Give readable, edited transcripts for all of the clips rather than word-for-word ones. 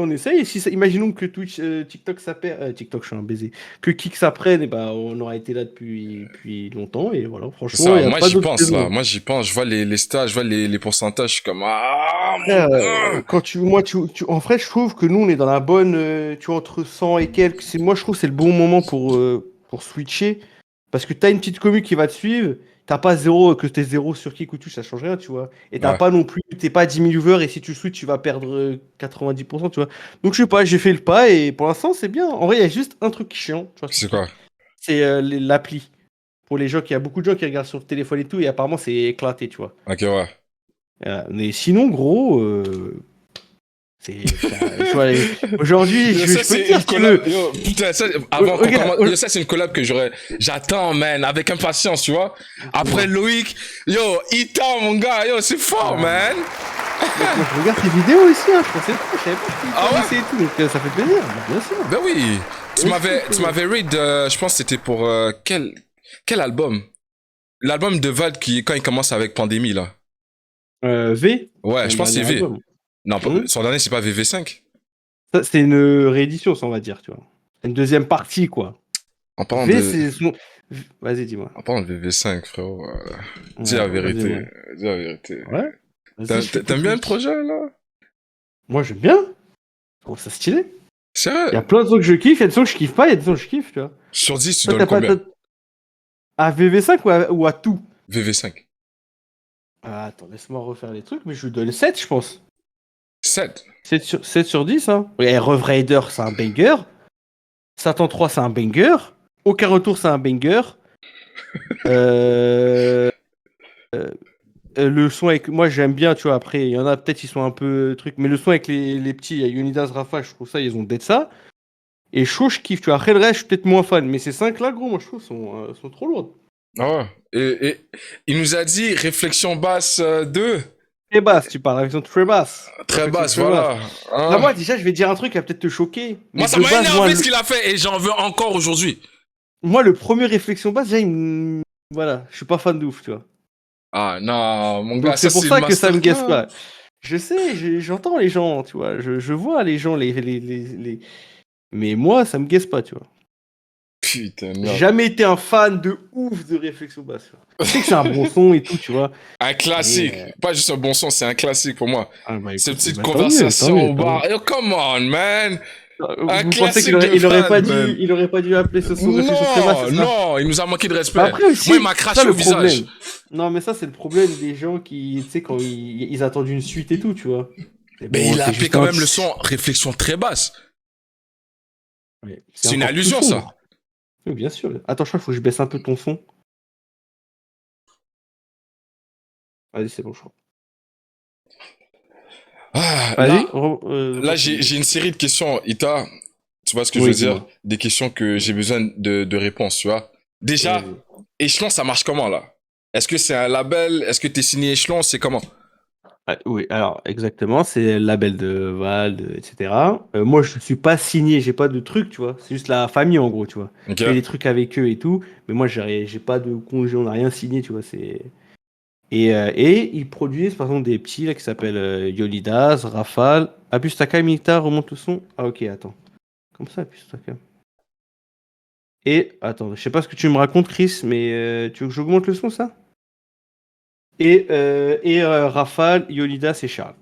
On essaye. Et si imaginons que Twitch, TikTok, ça perd. TikTok, je suis un baiser. Que Kik ça prenne, et bah, on aura été là depuis longtemps. Et voilà, C'est franchement, il ça, n'y a moi pas j'y d'autre pense là, raison. moi j'y pense, je vois les stats, je vois les pourcentages, je suis comme ah mon Frère, gars. en vrai, je trouve que nous, on est dans la bonne, tu vois, entre 100 et quelques. Moi, je trouve que c'est le bon moment pour switcher. Parce que t'as une petite commu qui va te suivre. T'as pas zéro, que t'es zéro sur Kik ou tout, ça change rien, tu vois. Et t'as Ouais, pas non plus, t'es pas 10 000 viewers et si tu switches, tu vas perdre 90%, tu vois. Donc, je sais pas, j'ai fait le pas et pour l'instant, c'est bien. En vrai, il y a juste un truc chiant, tu vois, sur c'est quoi? Kik. C'est l'appli. Pour les gens, il y a beaucoup de gens qui regardent sur le téléphone et tout, et apparemment, c'est éclaté, tu vois. Ok, ouais. Mais sinon, gros, tu vois, aujourd'hui, Yo, je ça peux te c'est une dire que collab, yo, putain, ça, avant qu'on regarde, commence, yo, ça c'est une collab que j'attends, man, avec impatience, tu vois. Après dis-moi. Loïc, yo, Ita, mon gars, yo, c'est fort, Ah, man. mec, moi, je regarde tes vidéos aussi, hein, je pensais pas, je savais pas que tu Ah ouais? connaissais et tout, donc ça fait plaisir, bien sûr. Ben oui. Bien sûr, ça fait Tu plaisir. m'avais read, je pense que c'était pour, quel album? L'album de Vald qui, quand il commence avec Pandémie, là. V, Ouais, c'est je un pense que c'est dernier V. album. Non, Hmm. son dernier, c'est pas VV5. Ça, c'est une réédition, ça, on va dire, tu vois. C'est une deuxième partie, quoi. En parlant V, de, c'est son... Vas-y, dis-moi. en parlant de VV5, frérot, dis Ouais, la vas-y, vérité. moi. Dis la vérité. Ouais, vas-y, je t'écoute, T'aimes bien le Chris. projet, là? Moi, j'aime bien. Je trouve ça stylé. Il y a Sérieux? plein de sons que je kiffe, il y a des sons que je kiffe pas, il y a des sons que je kiffe, tu vois. Sur 10, tu Toi, donnes t'as pas... combien? À VV5 ou à tout? VV5. Ah, attends, laisse-moi refaire les trucs, mais je lui donne 7, je pense. 7. 7 sur 10, hein. Et Rough Rider, c'est un banger. Satan 3, c'est un banger. Aucun retour, c'est un banger. Euh, le son avec. Moi, j'aime bien, tu vois. Après, il y en a peut-être, ils sont un peu trucs. Mais le son avec les petits, il y a Unidas, Rafa, je trouve ça, ils ont d'être ça. Et Chaud, je kiffe, tu vois. Après, le reste, je suis peut-être moins fan. Mais ces 5 là, gros, moi, je trouve, sont trop lourds. Ah ouais. Et il nous a dit réflexion basse 2. Très basse, tu parles. Réflexion très basse. Très Réflexion basse, très basse. voilà. Bah, Hein. moi, déjà, je vais te dire un truc qui va peut-être te choquer. Mais Moi, ça de m'a base, énervé ce qu'il a fait et j'en veux encore aujourd'hui. moi, le premier réflexion basse, déjà, voilà, je suis pas fan de ouf, tu vois. Ah non, mon gars, Donc ça c'est pour c'est le ça que ça me guesse masterclass. pas. Je sais, j'entends les gens, tu vois. Je vois les gens, mais moi, ça me guesse pas, tu vois. Putain, J'ai merde. jamais été un fan de ouf de réflexion basse. Tu vois. Je sais que c'est un bon son et tout, tu vois. Un Mais classique. Pas juste un bon son, c'est un classique pour moi. ah bah Ces écoute, petites bah, tant mieux, tant conversations mieux, au tant mieux. bar. Yo, come on, man. Un Vous pensez qu'il classique aurait, de Val, man. il aurait pas dû appeler ce son réflexion très basse, c'est Non, ça? non, il nous a manqué de Bah respect. après Moi, il aussi, m'a c'est ça craché au le visage. problème. Non, mais ça, c'est le problème des gens qui, tu sais, quand ils attendent une suite et tout, tu vois. Mais Mais bon, il a c'est appelé juste quand un. même le son réflexion très basse. Ouais, c'est C'est une encore plus allusion, ça. sombre. Oui, bien sûr. Attends, je crois qu'il faut que je baisse un peu ton son. Vas-y, c'est bon, je crois. Ah, Vas-y, là, j'ai une série de questions. Ita, tu vois ce que je veux oui, dire? dis-moi. Des questions que j'ai besoin de réponses, tu vois. Déjà, Vas-y. Échelon, ça marche comment, là? Est-ce que c'est un label? Est-ce que t'es signé Échelon? C'est comment? Ah, oui, alors exactement, c'est le label de Val, etc. Moi, je suis pas signé, j'ai pas de truc, tu vois. C'est juste la famille, en gros, tu vois. Ok? Je fais des trucs avec eux et tout, mais moi, j'ai pas de congé, on n'a rien signé, tu vois. Et ils produisent, par exemple, des petits là qui s'appellent Yolidas, Rafale. Abustaka, Milita, remonte le son. Ah, ok, attends. Comme ça, Abustaka. Et attends, je sais pas ce que tu me racontes, Chris, mais tu veux que j'augmente le son, ça? Rafale, Yolidas et Charles.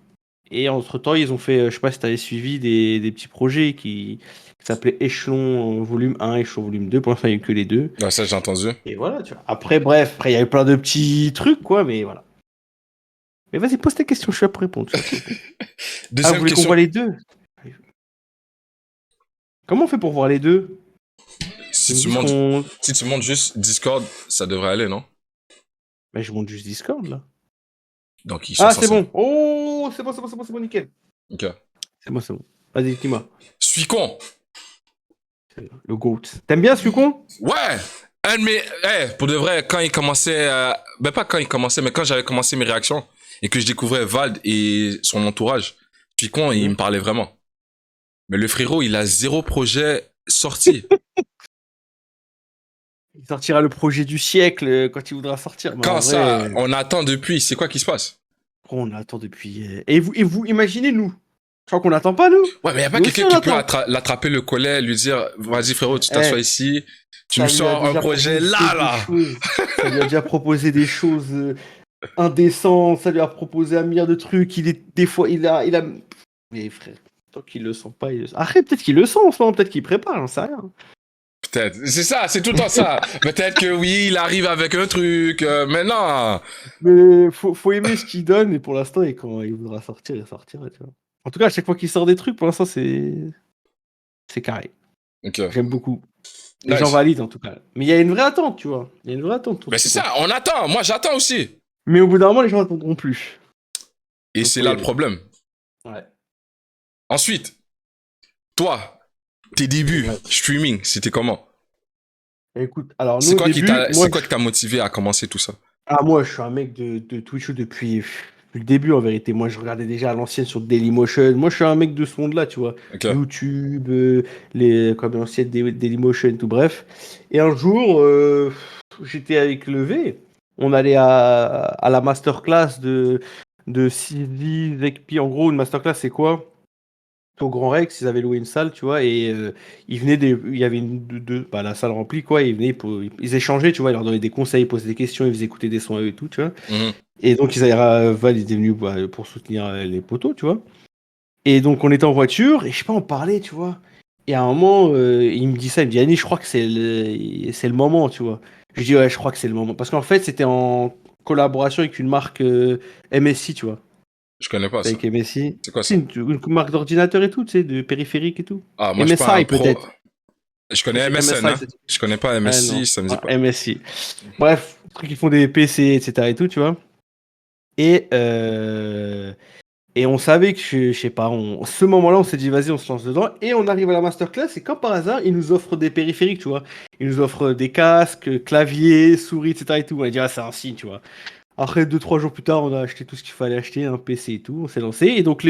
Et entre-temps, ils ont fait, je sais pas si tu avais suivi des petits projets qui s'appelaient Échelon volume 1, Échelon volume 2. Pour l'instant, il n'y a eu que les deux. Ouais, ça, j'ai entendu. Et voilà, tu vois. Après, bref, après, il y avait plein de petits trucs, quoi, mais voilà. Mais vas-y, pose tes questions, je suis là pour répondre. Je suis là pour répondre. Ah, vous Deuxième voulez qu'on question. voit les deux? Comment on fait pour voir les deux? Si Ils me tu disent montes, qu'on. si tu montes juste Discord, ça devrait aller, non? Bah, je monte juste Discord, là. Donc, ils sont Ah, c'est censés. bon. Oh, c'est bon, nickel. Ok. C'est bon, c'est bon. Vas-y, dis-moi. Suis con. Le GOAT. T'aimes bien Sucon? Ouais! Un de mes, pour de vrai, quand il commençait, ben pas quand il commençait, mais quand j'avais commencé mes réactions et que je découvrais Vald et son entourage, Suis con, il me parlait vraiment. Mais le frérot, il a zéro projet sorti. Il sortira le projet du siècle quand il voudra sortir. Mais en Quand ça, vrai. on attend depuis, c'est quoi qui se passe? On attend depuis. Et vous imaginez nous. crois qu'on n'attend pas, nous. Ouais, mais y a pas Nous aussi, quelqu'un on qui peut attend. l'attraper le collet, lui dire, vas-y frérot, tu t'assois Eh, ici, tu me ça lui a sors un déjà projet proposé là, des là. choses. Ça lui a déjà proposé des choses indécentes. Ça lui a proposé un milliard de trucs. Il est, des fois, il a. Mais frère, tant qu'il le sent pas, il le sent. Arrête, peut-être qu'il le sent en ce moment, peut-être qu'il prépare, j'en sais rien. Peut-être. C'est ça, c'est tout le temps ça. Peut-être que oui, il arrive avec un truc, mais non. Mais faut aimer ce qu'il donne, et pour l'instant, et quand il voudra sortir, il sortira, tu vois. En tout cas, à chaque fois qu'il sort des trucs, pour l'instant, c'est carré. Ok. J'aime beaucoup. Les gens Nice. valident, en tout cas. Mais il y a une vraie attente, tu vois. Il y a une vraie attente autour Mais de c'est ce ça, compte. on attend. Moi, j'attends aussi. Mais au bout d'un moment, les gens attendront plus. Et Donc, c'est faut y là le aller. problème. Ouais. Ensuite, toi, tes débuts, Ouais. streaming, c'était comment? Écoute, alors nous, au début, C'est quoi qui t'a motivé à commencer tout ça? moi, je suis un mec de Twitch depuis le début, en vérité. Moi, je regardais déjà à l'ancienne sur Dailymotion. Moi, je suis un mec de ce monde-là, tu vois. Ok. YouTube, comme l'ancienne Dailymotion, tout bref. Et un jour, j'étais avec le V. On allait à la masterclass de Sylvie Zekpi. En gros, une masterclass, c'est quoi? Au Grand Rex, ils avaient loué une salle, tu vois, et il y avait la salle remplie, quoi, et ils échangeaient, tu vois, ils leur donnaient des conseils, ils posaient des questions, ils faisaient écouter des sons à eux et tout, tu vois. Mhm. Et donc, Val était venu pour soutenir les poteaux, tu vois. Et donc, on était en voiture, et je sais pas, on parlait, tu vois. Et à un moment, il me dit ça, il me dit, Annie, je crois que c'est le moment, tu vois. Je dis, ouais, je crois que c'est le moment. Parce qu'en fait, c'était en collaboration avec une marque MSI, tu vois. Je connais pas C'est ça. avec MSI. C'est quoi C'est ça? une marque d'ordinateur et tout, tu sais, de périphérique et tout. Ah, moi, je suis pas un MSI pro. peut-être. Je Ou connais c'est MSN, MSI, hein. ça dit. Je connais pas Ah MSI, non, ça me dit pas. MSI. Bref, trucs qui font des PC, etc. et tout, tu vois. Et, euh, et on savait que, je sais pas, ce moment-là, on s'est dit, vas-y, on se lance dedans. Et on arrive à la masterclass, et comme par hasard, ils nous offrent des périphériques, tu vois. Ils nous offrent des casques, claviers, souris, etc. et tout. On a dit, ah, c'est un signe, tu vois. Après, 2, 3 jours plus tard, on a acheté tout ce qu'il fallait acheter, un PC et tout. On s'est lancé. Et donc,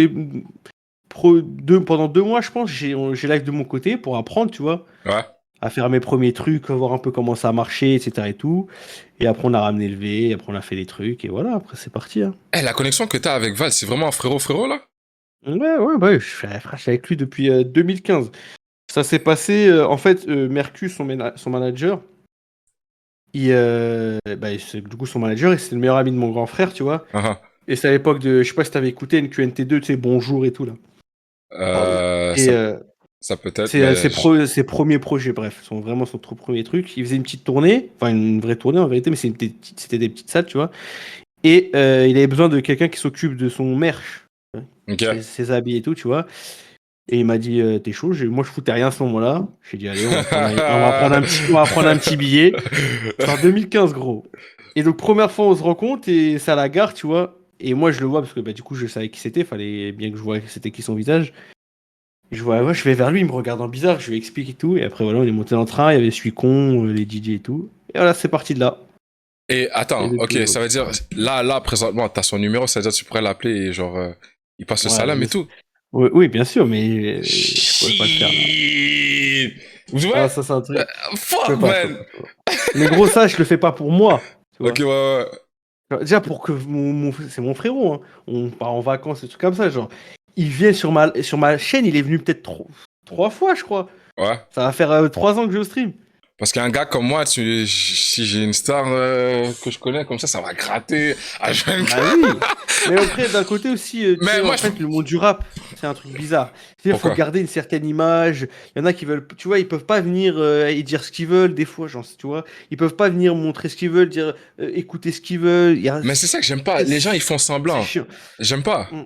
pendant 2 mois, je pense, j'ai live de mon côté pour apprendre, tu vois, Ouais. à faire mes premiers trucs, voir un peu comment ça a marché, etc. et tout. Et après, on a ramené le V, après, on a fait des trucs, et voilà, après, c'est parti. Hein. Eh, la connexion que t'as avec Val, c'est vraiment un frérot, là? Ouais, ouais, bah, je suis avec lui depuis 2015. Ça s'est passé, en fait, Mercus, son manager, du coup, son manager, et c'est le meilleur ami de mon grand frère, tu vois. Ah, ah. Et c'est à l'époque de, je sais pas si t'avais écouté NQNT2, tu sais, Bonjour et tout, là. Et, Ça, ça peut être, c'est mais ses premiers projets, bref, vraiment son tout premier truc. Il faisait une petite tournée, enfin une vraie tournée en vérité, mais c'était des petites salles, tu vois. Et il avait besoin de quelqu'un qui s'occupe de son merch, ok. ses habits et tout, tu vois. Et il m'a dit, t'es chaud? Moi, je foutais rien à ce moment-là. J'ai dit, allez, on va prendre un petit billet. C'est en 2015, gros. Et donc, première fois, on se rencontre et c'est à la gare, tu vois. Et moi, je le vois parce que du coup, je savais qui c'était. Fallait bien que je voie c'était qui son visage. Je vois, ouais, je vais vers lui, il me regarde en bizarre, je lui explique et tout. Et après, voilà, on est monté dans le train, il y avait Suis Con, les DJ et tout. Et voilà, c'est parti de là. Et Et attends, ok, depuis, ça veut dire, là, présentement, t'as son numéro, ça veut dire que tu pourrais l'appeler et genre, il passe le ouais, salam et tout. oui, oui, bien sûr, mais je pourrais pas le faire là. Shit! Ouais? Ah, ça, c'est un truc. Fuck, Je peux man! pas, je peux pas. Mais gros, ça, je le fais pas pour moi, tu Ok, vois. ouais, ouais. Déjà, pour que c'est mon frérot, hein. On part en vacances, des trucs comme ça, genre. Il vient sur ma chaîne, il est venu peut-être 3 fois, je crois. Ouais. Ça va faire 3 ans que je stream. Parce qu'un gars comme moi, si j'ai une star que je connais comme ça va gratter à Bah 24. oui. Mais après, d'un côté aussi, tu Mais sais, moi, en fait, le monde du rap, c'est un truc bizarre. C'est-à-dire, faut Pourquoi? garder une certaine image. Il y en a qui veulent, tu vois, ils peuvent pas venir et dire ce qu'ils veulent, des fois, genre, tu vois. Ils peuvent pas venir montrer ce qu'ils veulent, dire, écouter ce qu'ils veulent. Mais c'est ça que j'aime pas. Les gens, ils font C'est semblant. chiant. J'aime pas. Mm.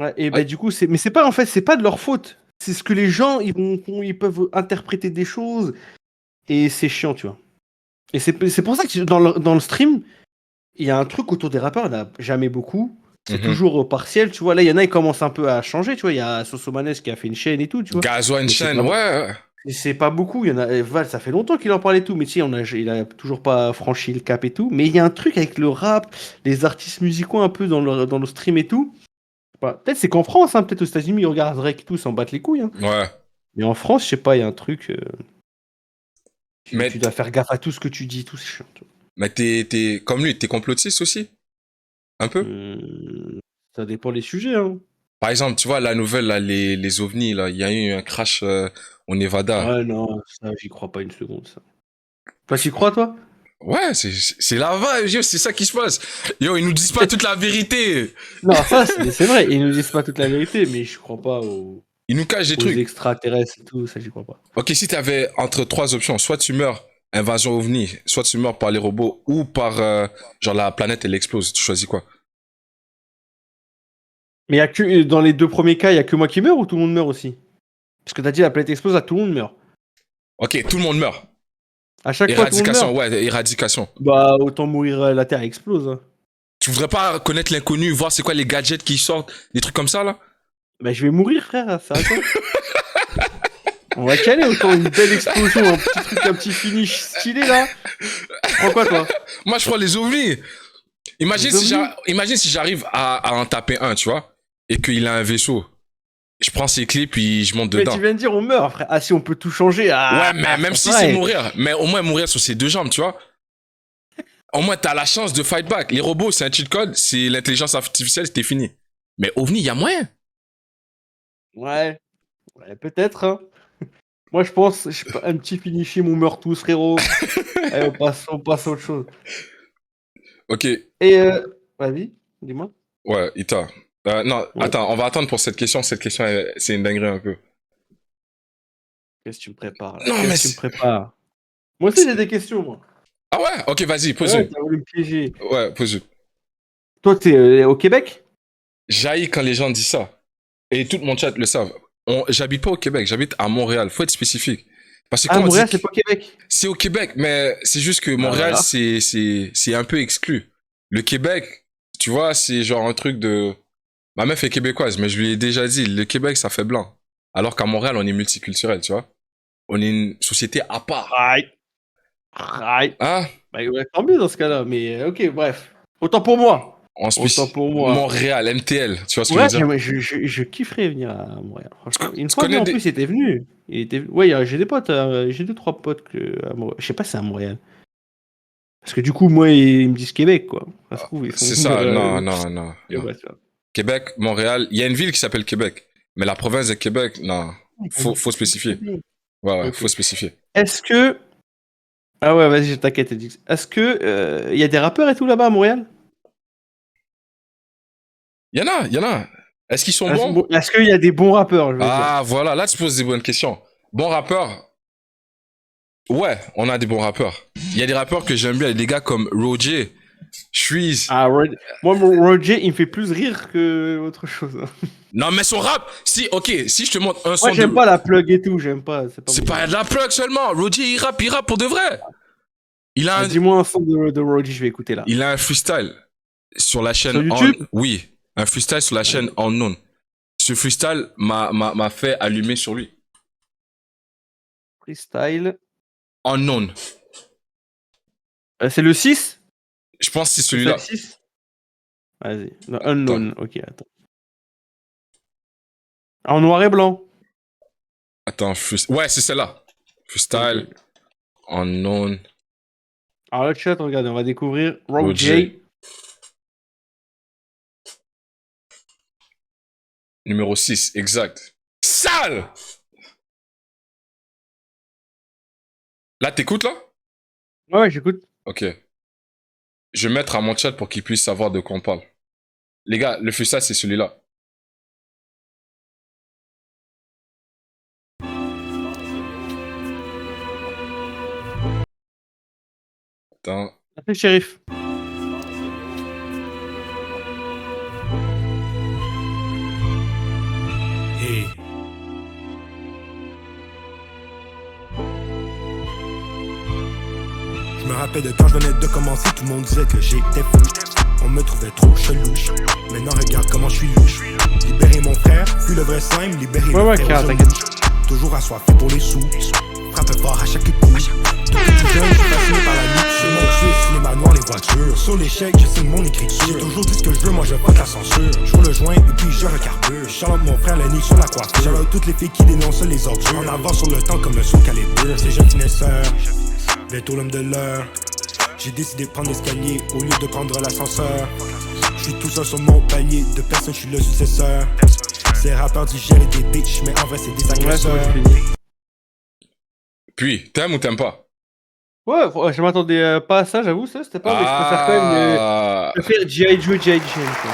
Ouais, et Ah, ben du coup, mais c'est pas, en fait, c'est pas de leur faute. C'est ce que les gens, ils peuvent interpréter des choses et c'est chiant, tu vois. Et c'est pour ça que dans le stream, il y a un truc autour des rappeurs, il n'y en a jamais beaucoup. C'est mhm. toujours partiel, tu vois. Là, il y en a, ils commencent un peu à changer, tu vois. Il y a Sosomanes qui a fait une chaîne et tout, tu vois. Gasoil Mais c'est Chain, pas, ouais. c'est pas beaucoup. Il y en a, Val, ça fait longtemps qu'il en parle et tout, mais tu sais, il a toujours pas franchi le cap et tout. Mais il y a un truc avec le rap, les artistes musicaux un peu dans le stream et tout. Peut-être c'est qu'en France, hein, peut-être aux États-Unis, ils regardent Drake et tout, ils s'en battent les couilles. Hein. Ouais. Mais en France, je sais pas, il y a un truc. Tu Mais, dois faire gaffe à tout ce que tu dis, tout, c'est chiant. Tu mais comme lui, t'es complotiste aussi? Un peu? vois. Ça dépend les sujets, hein. Par exemple, tu vois, la nouvelle, là, les ovnis, là, il y a eu un crash au Nevada. Ouais, non, ça, j'y crois pas une seconde, ça. Toi, t'y crois, toi? Ouais, c'est la vibe, yo, c'est ça qui se passe. Yo, ils nous disent pas toute la vérité. Non, ça, c'est vrai. Ils nous disent pas toute la vérité, mais je crois pas Ils nous cachent des aux trucs. extraterrestres et tout, ça, j'y crois pas. Ok, si t'avais entre trois options, soit tu meurs, invasion ovni, soit tu meurs par les robots, ou par, genre, la planète, elle explose. Tu choisis quoi? Mais y a que, dans les deux premiers cas, il y a que moi qui meurs ou tout le monde meurt aussi? Parce que t'as dit la planète explose, là, tout le monde meurt. Ok, tout le monde meurt. À chaque fois, tout le monde Éradication, meurt. ouais, éradication. Bah, autant mourir, la Terre explose. Hein. Tu voudrais pas connaître l'inconnu, voir c'est quoi les gadgets qui sortent, des trucs comme ça, là? Bah, je vais mourir, frère, ça va quoi? On va caler autant une belle explosion, un petit truc, un petit finish stylé, là. Tu prends quoi, toi? Moi, je prends les ovnis. Imagine Les si ovnis imagine si j'arrive à en taper un, tu vois, et qu'il a un vaisseau. Je prends ses clés, puis je monte Mais dedans. tu viens de dire on meurt, frère. Ah, si on peut tout changer. Ah, Ouais, mais même si ouais. c'est mourir, mais au moins mourir sur ses deux jambes, tu vois. Au moins, t'as la chance de fight back. Les robots, c'est un cheat code, c'est l'intelligence artificielle, c'était fini. Mais OVNI, il y a moyen. Ouais, peut-être. Hein. Moi, je pense, je sais pas, un petit finishing, on meurt tous, frérot. Allez, on passe à autre chose. Ok, Et, vas-y, dis-moi. ouais, Ita. Non, Ouais. attends, on va attendre pour cette question. Cette question, c'est une dinguerie un peu. Qu'est-ce que tu me prépares, là? Non, mais Qu'est-ce que tu me prépares? Moi aussi, j'ai des questions, moi. Ah ouais? Ok, vas-y, pose Ouais, une. t'as voulu me piéger. Ouais, pose une. Toi, t'es au Québec? J'haïs quand les gens disent ça. Et tout mon chat le savent. J'habite pas au Québec, j'habite à Montréal. Faut être spécifique. Parce que Ah, quand on dit Montréal, que c'est pas Québec. c'est au Québec, mais c'est juste que Ah, Montréal, voilà. c'est un peu exclu. Le Québec, tu vois, c'est genre un truc de... Ma meuf est québécoise, mais je lui ai déjà dit, le Québec, ça fait blanc. Alors qu'à Montréal, on est multiculturel, tu vois. On est une société à part. Right. Right. Hein? Bah, ouais, tant mieux dans ce cas-là, mais ok, bref. Autant pour moi. En Autant spécial... pour moi. Montréal, MTL, tu vois ce que je Ouais, veux dire? je kifferais venir à Montréal, franchement. Une Tu fois, lui, connais en des... plus, il était venu. Ouais, j'ai des potes, j'ai deux, trois potes à Montréal. Je sais pas si c'est à Montréal. Parce que du coup, moi, ils me disent Québec, quoi. Ça se trouve, ils sont C'est venus. ça, non, non, non, Et non. ouais, ça. Québec, Montréal, il y a une ville qui s'appelle Québec. Mais la province de Québec, non. Faut spécifier. Ouais, ouais, Ok. faut spécifier. Est-ce que... Ah ouais, vas-y, je t'inquiète, Edix. Est-ce que y a des rappeurs et tout là-bas à Montréal? Il y en a. Est-ce qu'ils sont bons? Est-ce qu'il y a des bons rappeurs, je veux dire? Ah, voilà, là tu poses des bonnes questions. Bons rappeurs? Ouais, on a des bons rappeurs. Il y a des rappeurs que j'aime bien, des gars comme Roger, Shreeze. Ah, moi, mon Roger, il me fait plus rire que autre chose. Hein. Non, mais son rap, si, ok, si je te montre un son Moi, j'aime de... pas la plug et tout, j'aime pas. C'est mon- pas de la plug seulement. Roger, il rappe pour de vrai. Il a Ah, un, dis-moi un son de Roger, je vais écouter là. il a un freestyle sur la chaîne Sur YouTube? Oui, un freestyle sur la chaîne Unknown. Ce freestyle m'a fait allumer sur lui. Freestyle. Unknown. C'est le 6? Je pense que c'est C'est celui-là. le 6? Vas-y. Non, Unknown, ok, attends. En noir et blanc. Attends, ouais, c'est celle-là. Freestyle, Ok. Unknown, Alors, le chat, regardez, on va découvrir Roger. Roger. Numéro 6, exact. Sale! Là, t'écoutes, là? Ouais, j'écoute. Ok. Je vais mettre à mon chat pour qu'il puisse savoir de quoi on parle. Les gars, le freestyle, c'est celui-là. Attends. Appelez le shérif. Hey. Je me rappelle de quand je venais de commencer, tout le monde disait que j'étais fou. On me trouvait trop chelou. Maintenant regarde comment je suis louche. Libérer mon frère, puis le vrai slime, libérer Ouais, le ouais, frère carré, aux t'inquiète. hommes. Toujours assoiffé pour les sous. Frappe fort à chaque coup. Depuis tout jeune, je suis fasciné par la lutte. Chez mon Suisse, les manoirs, les voitures. Sur l'échec, je signe mon écriture. J'ai toujours dit ce que je veux, moi je fuck la censure. Je roule le joint et puis je recarbure. Charlotte, mon frère, la nuit sur la coiffure. Charlotte, toutes les filles qui dénoncent les ordures. En avant sur le temps comme le saut calibre. C'est jeune finesseur, bientôt l'homme de l'heure. J'ai décidé de prendre l'escalier au lieu de prendre l'ascenseur. Je Je suis tout seul sur mon palier, de personne, je suis le successeur. Ces rappeurs disent gérer des bitches, mais en vrai c'est des Ouais, agresseurs. c'est fini. Puis, t'aimes ou t'aimes pas? Ouais, je m'attendais pas à ça, j'avoue, ça, c'était pas, mais je préfère quand même. Ah. Je préfère G.I. Joe, G.I. Jane, quoi.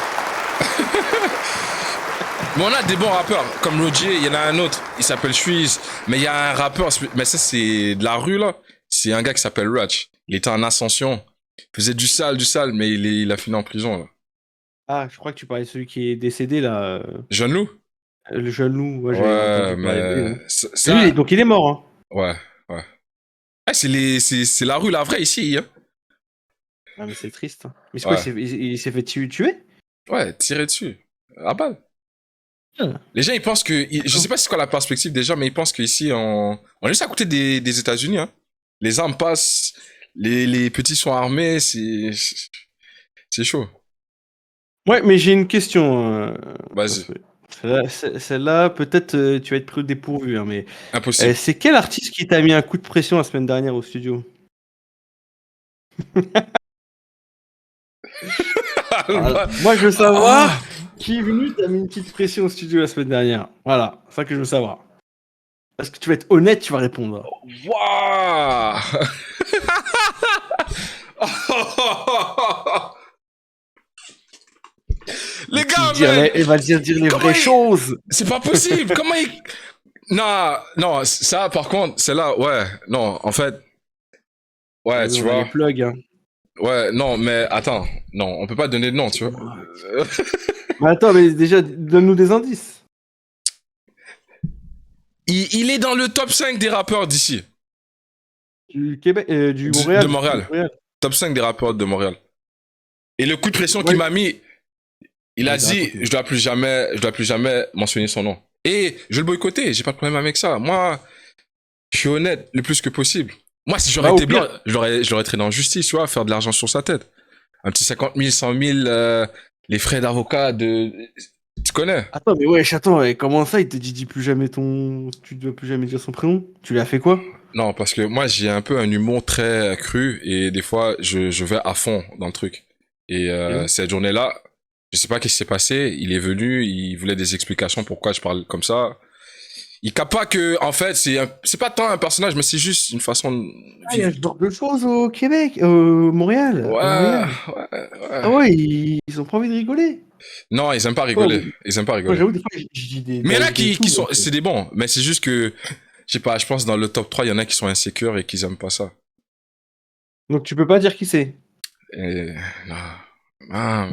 Mais on a des bons rappeurs, comme Roger, il y en a un autre, il s'appelle Suisse, mais il y a un rappeur, mais ça c'est de la rue là, c'est un gars qui s'appelle Ratch. Il était en ascension, il faisait du sale, mais il a fini en prison là. Ah, je crois que tu parlais de celui qui est décédé, là. Jeune Loup? Le jeune loup, ouais, j'avais Ouais, entendu parler de lui. mais Hein. ça, Lui, donc il est mort, hein. ouais, ouais. Ah, c'est la rue, la vraie ici, hein. Ah, mais c'est triste. Hein. Mais c'est quoi, Ouais. il s'est fait tuer? Ouais, tiré dessus, à balle. Ah. Les gens, ils pensent que, je sais pas c'est quoi la perspective des gens, mais ils pensent qu'ici, on est juste à côté des États-Unis, hein. Les armes passent, les petits sont armés, c'est chaud. Ouais, mais j'ai une question. Vas-y. Celle-là, peut-être tu vas être pris au dépourvu, hein, mais Impossible. c'est quel artiste qui t'a mis un coup de pression la semaine dernière au studio? Voilà. Moi, je veux savoir qui est venu t'a mis une petite pression au studio la semaine dernière. Voilà, c'est ça que je veux savoir. Parce que tu vas être honnête, tu vas répondre. Waouh. Les gars, mais Elle va dire les comment vraies il- choses. c'est pas possible. Comment il... Non, non, ça, par contre, c'est là, ouais, non, en fait, ouais, tu On a vois, les plugs, hein. ouais, non, mais attends, non, on peut pas donner de nom, tu vois. Mais attends, mais déjà, donne-nous des indices. Il est dans le top 5 des rappeurs d'ici, Du Québec, du Montréal. de Montréal. Top 5 des rappeurs de Montréal. Et le coup de pression qu'il m'a mis, il a dit, je dois plus jamais mentionner son nom. Et je vais le boycotter, j'ai pas de problème avec ça. Moi, je suis honnête le plus que possible. Moi, si j'aurais été blanc, je l'aurais traîné en justice, tu vois, faire de l'argent sur sa tête. Un petit 50 000, 100 000, les frais d'avocat tu connais? Attends, mais wesh, attends, comment ça, il te dit plus jamais tu dois plus jamais dire son prénom? Tu lui as fait quoi? Non, parce que moi, j'ai un peu un humour très cru et des fois, je vais à fond dans le truc. Et cette journée-là, je sais pas qu'est-ce qui s'est passé. Il est venu, il voulait des explications pourquoi je parle comme ça. Il capte pas que, en fait, c'est pas tant un personnage, mais c'est juste une façon de Ah, il y a vivre. ce genre de choses au Québec, Montréal. Ouais, à Montréal. ouais. Ah ouais, ils ont pas envie de rigoler. Non, ils aiment pas rigoler. Oh, Ils aiment pas moi, rigoler. j'avoue, des fois, je dis des. Mais il y en a dingueries et qui tout, sont, donc, c'est des bons. Mais c'est juste que, je sais pas, je pense dans le top 3, il y en a qui sont insécures et qui aiment pas ça. Donc tu peux pas dire qui c'est. Et, non. Ah,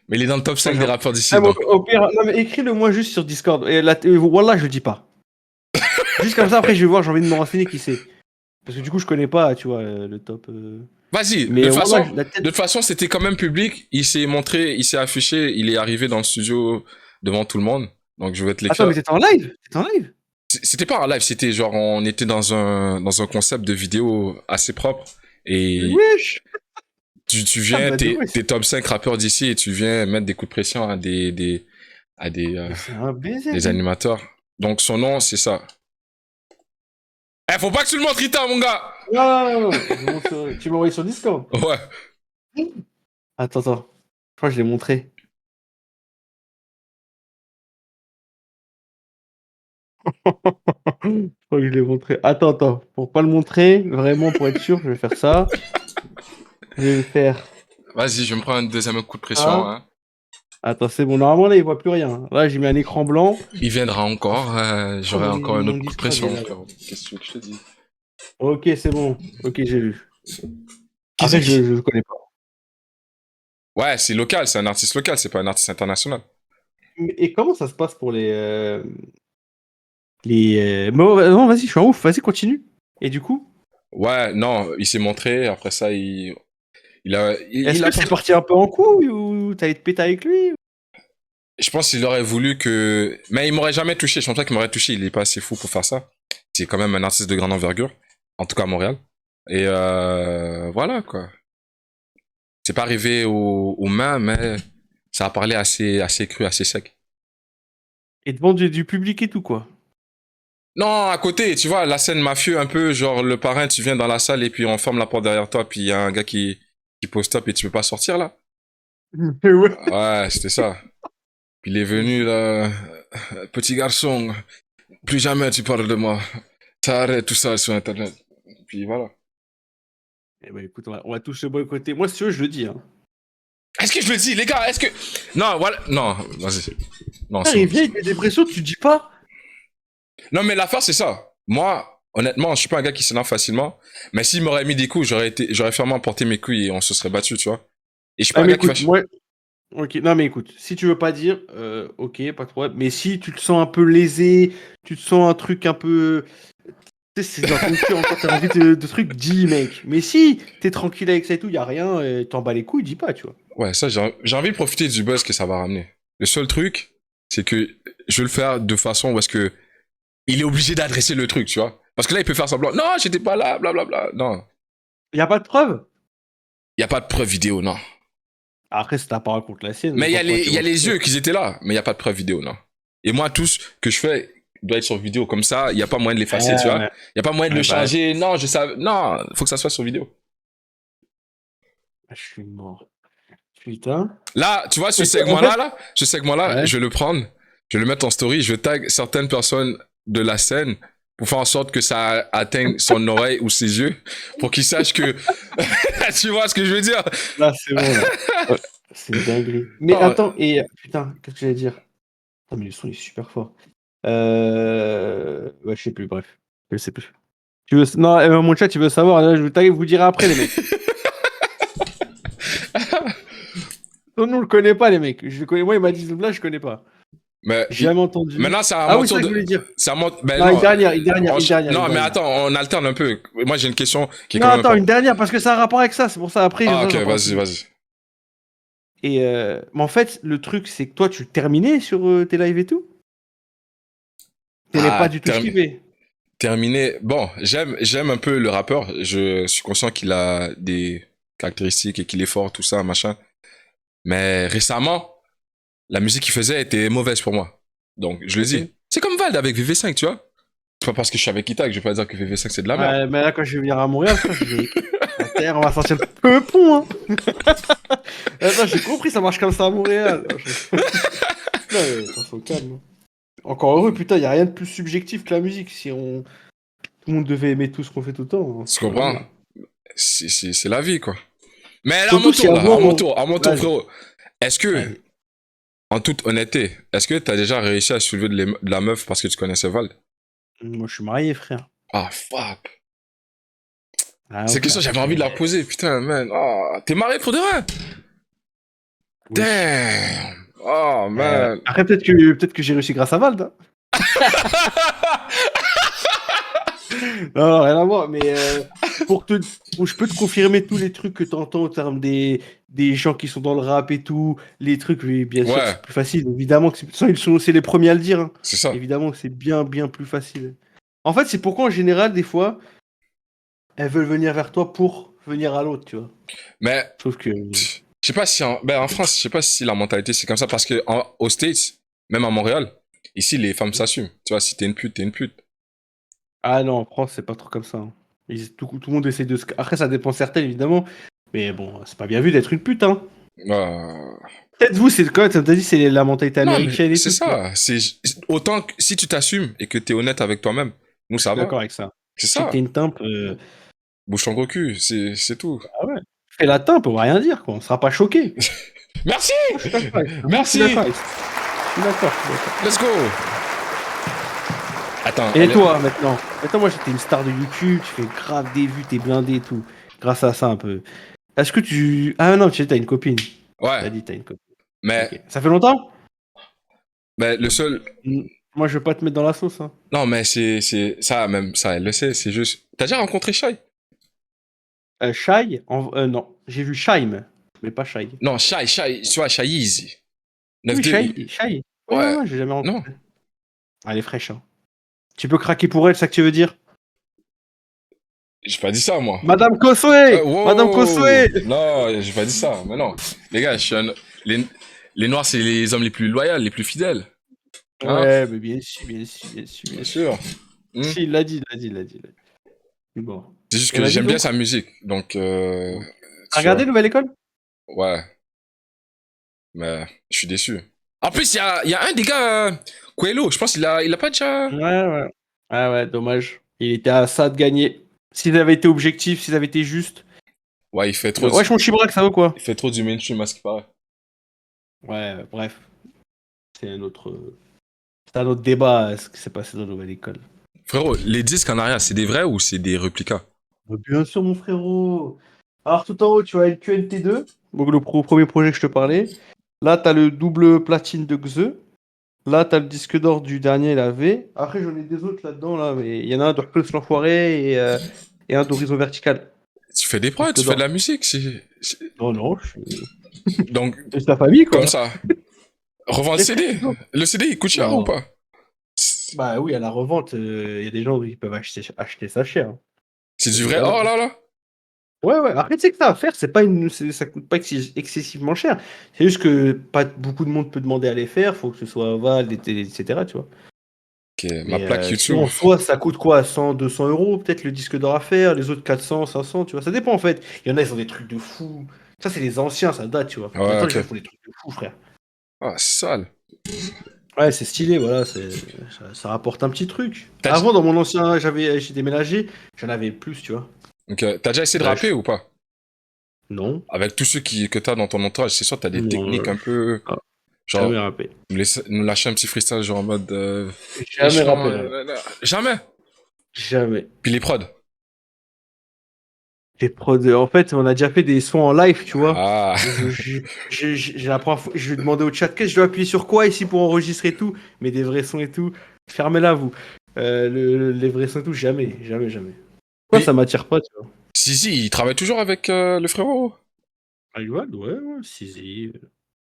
mais il est dans le top 5 des rappeurs d'ici, Ah, donc. au pire, non, mais écris-le moi juste sur Discord. Et là, Wallah, je le dis pas. Juste comme ça, après, je vais voir, j'ai envie de me renseigner qui c'est. Parce que du coup, je connais pas, tu vois, le top. Vas-y, Mais de la tête. toute façon, c'était quand même public. Il s'est montré, il s'est affiché, il est arrivé dans le studio devant tout le monde. Donc, je vais te l'écrire. Attends, mais t'étais en live? T'étais en live? C'était pas en live, c'était genre, on était dans un concept de vidéo assez propre. Et Wesh! tu viens, bah, t'es top 5 rappeurs d'ici et tu viens mettre des coups de pression à des C'est un baiser. des animateurs. Donc, son nom, c'est ça. Eh, faut pas que tu le montres, Rita, mon gars! Non. Tu m'as envoyé sur Discord. Ouais. Attends. Je crois que je l'ai montré. Je crois que je l'ai montré. Attends. Pour pas le montrer, vraiment, pour être sûr, je vais faire ça. Je vais le faire. Vas-y, je vais me prendre un deuxième coup de pression, hein. Attends, c'est bon. Normalement, là, il voit plus rien. Là, j'ai mis un écran blanc. Il viendra encore, j'aurai Oh, encore un mon autre coup de Discord, pression, il est là. frérot. Qu'est-ce que tu veux que je te dise? Ok, c'est bon. Ok, j'ai vu. Qui Après, c'est qui- je connais pas. Ouais, c'est local, c'est un artiste local, c'est pas un artiste international. Et comment ça se passe pour bon, non, vas-y, je suis en ouf. Vas-y, continue. Et du coup, Ouais, non, il s'est montré, après ça, il est-ce a que c'est parti un peu en couille ou t'as été pété avec lui? Je pense qu'il aurait voulu que... Mais il m'aurait jamais touché, je pense pas qu'il m'aurait touché, il est pas assez fou pour faire ça. C'est quand même un artiste de grande envergure, en tout cas à Montréal. Et voilà, quoi. C'est pas arrivé aux mains, mais ça a parlé assez cru, assez sec. Et devant du public et tout, quoi. Non, à côté, tu vois, la scène mafieux un peu, genre le parrain, tu viens dans la salle et puis on ferme la porte derrière toi, puis il y a un gars qui pose stop et tu peux pas sortir là. Ouais. Ouais, c'était ça. Puis il est venu là, petit garçon, plus jamais tu parles de moi. Ça arrête tout ça sur Internet. Puis voilà. Eh ben, écoute, on va tous le boycotter. Moi, si tu veux, je le dis. Hein. Est-ce que je le dis, les gars? Est-ce que. Non, voilà. Non, vas-y. Non, Frère, c'est il bon. vient avec des dépressions, tu dis pas. Non, mais l'affaire, c'est ça. Moi, honnêtement, je suis pas un gars qui s'énerve facilement. Mais s'il m'aurait mis des coups, j'aurais fermement porté mes couilles et on se serait battu, tu vois. Et je suis pas Ah, un mais gars qui va. écoute, moi. Ok, non, mais écoute, si tu veux pas dire, ok, pas de problème. Mais si tu te sens un peu lésé, tu te sens un truc un peu. Tu sais, c'est dans ton cœur encore, t'as envie de trucs, dis, mec. Mais si t'es tranquille avec ça et tout, y a rien, t'en bats les couilles, dis pas, tu vois. Ouais, ça, j'ai envie de profiter du buzz que ça va ramener. Le seul truc, c'est que je vais le faire de façon où est-ce que il est obligé d'adresser le truc, tu vois. Parce que là, il peut faire semblant. Non, j'étais pas là, blablabla. Non. Y a pas de preuve. Il y a pas de preuve vidéo, non. Après, c'est ta parole contre la sienne. Mais Pourquoi il tu y a les refuses? yeux qui étaient là, mais il y a pas de preuve vidéo, non. Et moi, tout ce que je fais doit être sur vidéo. Comme ça, il y a pas moyen de l'effacer, tu vois. Ouais, Il y a pas moyen de le ouais, bah, changer. Non, je savais. Non, faut que ça soit sur vidéo. je suis mort. Putain. Là, tu vois, En fait, ce segment-là, ouais. je vais le prendre, je vais le mettre en story, je vais tag certaines personnes de la scène pour faire en sorte que ça atteigne son oreille ou ses yeux, pour qu'il sache que, tu vois ce que je veux dire? Là, c'est bon, là. Ouais, c'est une dinguerie. Mais Non, attends, et putain, qu'est-ce que j'allais dire? Attends, mais le son il est super fort. Ouais, je sais plus, bref. Je sais plus. Tu veux... Non, mon chat, tu veux savoir, là, je vous dirai après, les mecs. Non, nous, on le connaît pas, les mecs. Je le connais, moi, il m'a dit ce là, je connais pas. mais J'ai jamais entendu. maintenant, c'est à Ah mon oui, c'est tour ça que je de, voulais dire. c'est à mon, ben Non, une non, dernière, une dernière, une dernière, une non, mais dernière. attends, on alterne un peu. Moi, j'ai une question qui est Non, quand même attends, une importante. dernière, parce que ça a un rapport avec ça, c'est pour ça, après, Ah, ok, j'en parle vas-y, plus. vas-y. Et mais en fait, le truc, c'est que toi, tu terminais sur tes lives et tout. T'aimais pas Ah, du tout skipper. terminé. Bon, j'aime un peu le rappeur. Je suis conscient qu'il a des caractéristiques et qu'il est fort, tout ça, machin. Mais récemment, la musique qu'il faisait était mauvaise pour moi. Donc, je le Ok. dis. C'est comme Vald avec VV5, tu vois. C'est pas parce que je suis avec Ita que je vais pas dire que VV5 c'est de la merde. Ouais, mais là, quand je vais venir à Montréal, frère, je vais à terre, on va sortir le peupon, hein. Attends, j'ai compris, ça marche comme ça à Montréal. Non, mais attends, faut calme. Hein. Encore heureux, putain, y a rien de plus subjectif que la musique. Si on... tout le monde devait aimer tout ce qu'on fait tout le temps, Tu ce serait la comprends? merde. C'est la vie, quoi. Mais là, Surtout si avant, à mon tour, vas-y, frérot. Est-ce que, vas-y. en toute honnêteté, est-ce que t'as déjà réussi à soulever de la meuf parce que tu connaissais Vald? Moi, je suis marié, frère. Ah, fuck. Ah, C'est ouais, question, frère. j'avais envie de la poser, putain, man. Ah, t'es marié pour de vrai? Oui. Damn. Oh, man. Après, peut-être que j'ai réussi grâce à Vald. Hein. Non, non, rien à voir, mais je peux te confirmer tous les trucs que tu entends en termes des gens qui sont dans le rap et tout, les trucs, oui, bien sûr, Ouais, c'est plus facile. Évidemment que c'est les premiers à le dire. Hein. c'est ça. Évidemment que c'est bien, bien plus facile. En fait, c'est pourquoi, en général, des fois, elles veulent venir vers toi pour venir à l'autre, tu vois. Mais, Sauf que. je sais pas si en France, je sais pas si la mentalité c'est comme ça parce que aux States, même à Montréal, ici les femmes s'assument. Tu vois, si t'es une pute, t'es une pute. Ah non, en France, c'est pas trop comme ça. Hein. Tout le monde essaie de se. Après, ça dépend certaines, évidemment. Mais bon, c'est pas bien vu d'être une pute, hein. Euh, Peut-être vous, c'est comme t'as dit, c'est la mentalité Non, mais américaine et c'est tout, tu vois. ça. C'est autant que si tu t'assumes et que t'es honnête avec toi-même, nous Je ça suis va. d'accord avec ça. C'est Si ça. t'es une timpe, Bouge ton gros cul, c'est tout. ah ouais. Fais la timpe, on va rien dire, quoi. On sera pas choqué. Merci, Je suis d'accord avec ça. Je suis merci. d'accord avec ça. Je suis d'accord, je suis d'accord. Let's go. Attends, Et toi, maintenant? Maintenant, moi, j'étais une star de YouTube, tu fais grave des vues, t'es blindé et tout. Grâce à ça, un peu. Est-ce que tu... Ah non, tu sais, t'as une copine. ouais, T'as dit, t'as une copine. mais Ok. Ça fait longtemps? le seul, Mm. Moi, je veux pas te mettre dans la sauce, hein. non mais c'est ça même ça elle le sait, c'est juste. T'as déjà rencontré Shai? Shai? Non. J'ai vu Shaim, mais pas Shai. Non, Shai, tu vois Shai Easy. Oui, 9-2, Shai. Ouais, ouais, ouais, ouais, j'ai jamais non. rencontré. Ah, elle est fraîche, hein. Tu peux craquer pour elle, c'est ça que tu veux dire? J'ai pas dit ça, moi. Madame Kosoé! Madame Wow! Kosoé! Non, j'ai pas dit ça. Mais non. Les gars, les, les Noirs, c'est les hommes les plus loyaux, les plus fidèles. Hein? Ouais, mais bien sûr, bien sûr, bien sûr, bien Bien sûr. sûr. Hmm. Si, il l'a dit, il l'a dit, il l'a dit. Il l'a dit. C'est bon. C'est juste Et que vas-y j'aime bien donc. sa musique. Donc, T'as tu vois. regardé Nouvelle École? Ouais. Mais je suis déçu. En plus, il y a un des gars, Coelho, je pense qu'il a pas déjà... Ouais. Ah ouais, dommage. Il était à ça de gagner. S'ils avaient été objectifs, s'ils avaient été justes. Ouais, il fait trop, Ouais, mon Chibrac, ça vaut quoi? il fait trop du mainstream à ce qui paraît. Ouais, bref. C'est un autre débat, ce qui s'est passé dans la nouvelle école. Frérot, les disques en arrière, c'est des vrais ou c'est des réplicas? Bien sûr, mon frérot. Alors, tout en haut, tu as le QNT2, donc le premier projet que je te parlais. Là, tu as le double platine de Xe. Là, tu as le disque d'or du dernier, la V. Après, j'en ai des autres là-dedans, là, mais il y en a un de Repulse l'Enfoiré et un d'Horizon Vertical. Tu fais des prods, tu fais de la musique. Non, Donc, c'est la famille, quoi. comme ça. Revends le CD. Le CD, il coûte cher Non. ou pas? Bah oui, à la revente, il y a des gens qui peuvent acheter ça cher. C'est du vrai or, là? Ouais. Après, tu sais que ça à faire, ça coûte pas excessivement cher. C'est juste que pas beaucoup de monde peut demander à les faire. Faut que ce soit Val, etc. Tu vois. Ok, ma plaque YouTube. Sinon, soit ça coûte quoi, 100, 200 euros, peut-être le disque d'or à faire. Les autres 400, 500, tu vois. Ça dépend en fait. Il y en a, ils ont des trucs de fou. Ça, c'est les anciens, ça date, tu vois. Ouais, Maintenant, ok. les gens font des trucs de fou, frère. Ah, sale. Ouais, c'est stylé, voilà. Ça rapporte un petit truc. T'as- Avant, dans mon ancien, j'ai déménagé, j'en avais plus, tu vois. Ok, t'as déjà essayé de Ouais, rapper ou pas? Non. Avec tous ceux que t'as dans ton entourage, c'est sûr, t'as des Non, techniques un peu. ah, Genre, Jamais rappé. nous lâcher un petit freestyle, genre en mode. Jamais échelon, rappé. Jamais. Jamais. Puis les prods. Les prods, en fait, on a déjà fait des sons en live, tu vois. Ah. J'ai la première fois, je lui ai demandé au chat, qu'est-ce que je dois appuyer sur quoi ici pour enregistrer tout, mais des vrais sons et tout. Fermez-la, vous. Les vrais sons et tout, jamais. Moi, Oui. ça m'attire pas, tu vois. Si, il travaille toujours avec le frérot. Ayouad, ouais, Sizi.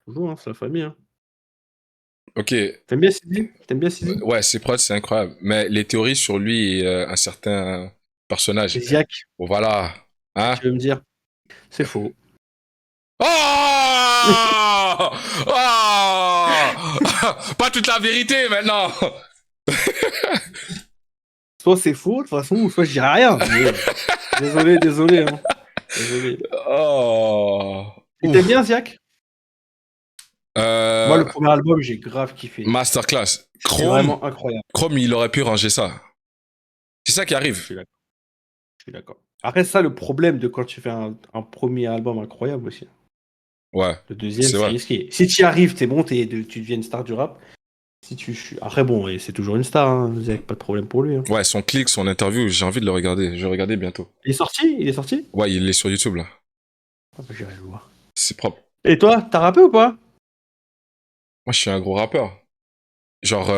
Toujours, hein, c'est la famille. Hein. Ok. T'aimes bien Sizi? Ouais, ses prods, c'est incroyable. Mais les théories sur lui et un certain personnage. C'est Ziak, Bon, voilà. Hein? tu veux me dire? C'est faux. Oh! Oh! Pas toute la vérité maintenant. Soit c'est faux, de toute façon, ou soit je dirais rien. Mais, désolé. Hein. Désolé. Oh! Et t'aimes bien Ziak? Euh, Moi, le premier album, j'ai grave kiffé. Masterclass. C'est Chrome, vraiment incroyable. Chrome, il aurait pu ranger ça. C'est ça qui Je arrive. suis d'accord. Après, ça, le problème de quand tu fais un premier album incroyable aussi. Ouais. Le deuxième, C'est c'est vrai. risqué. Si tu y arrives, t'es bon, tu deviens une star du rap. Après, bon, et c'est toujours une star, hein. Ziak, pas de problème pour lui. Hein. Ouais, son clic, son interview, j'ai envie de le regarder. Je vais regarder bientôt. Il est sorti? Ouais, il est sur YouTube là. Ah, bah, j'irai le voir. C'est propre. Et toi, t'as rappé ou pas? Moi, je suis un gros rappeur. Genre,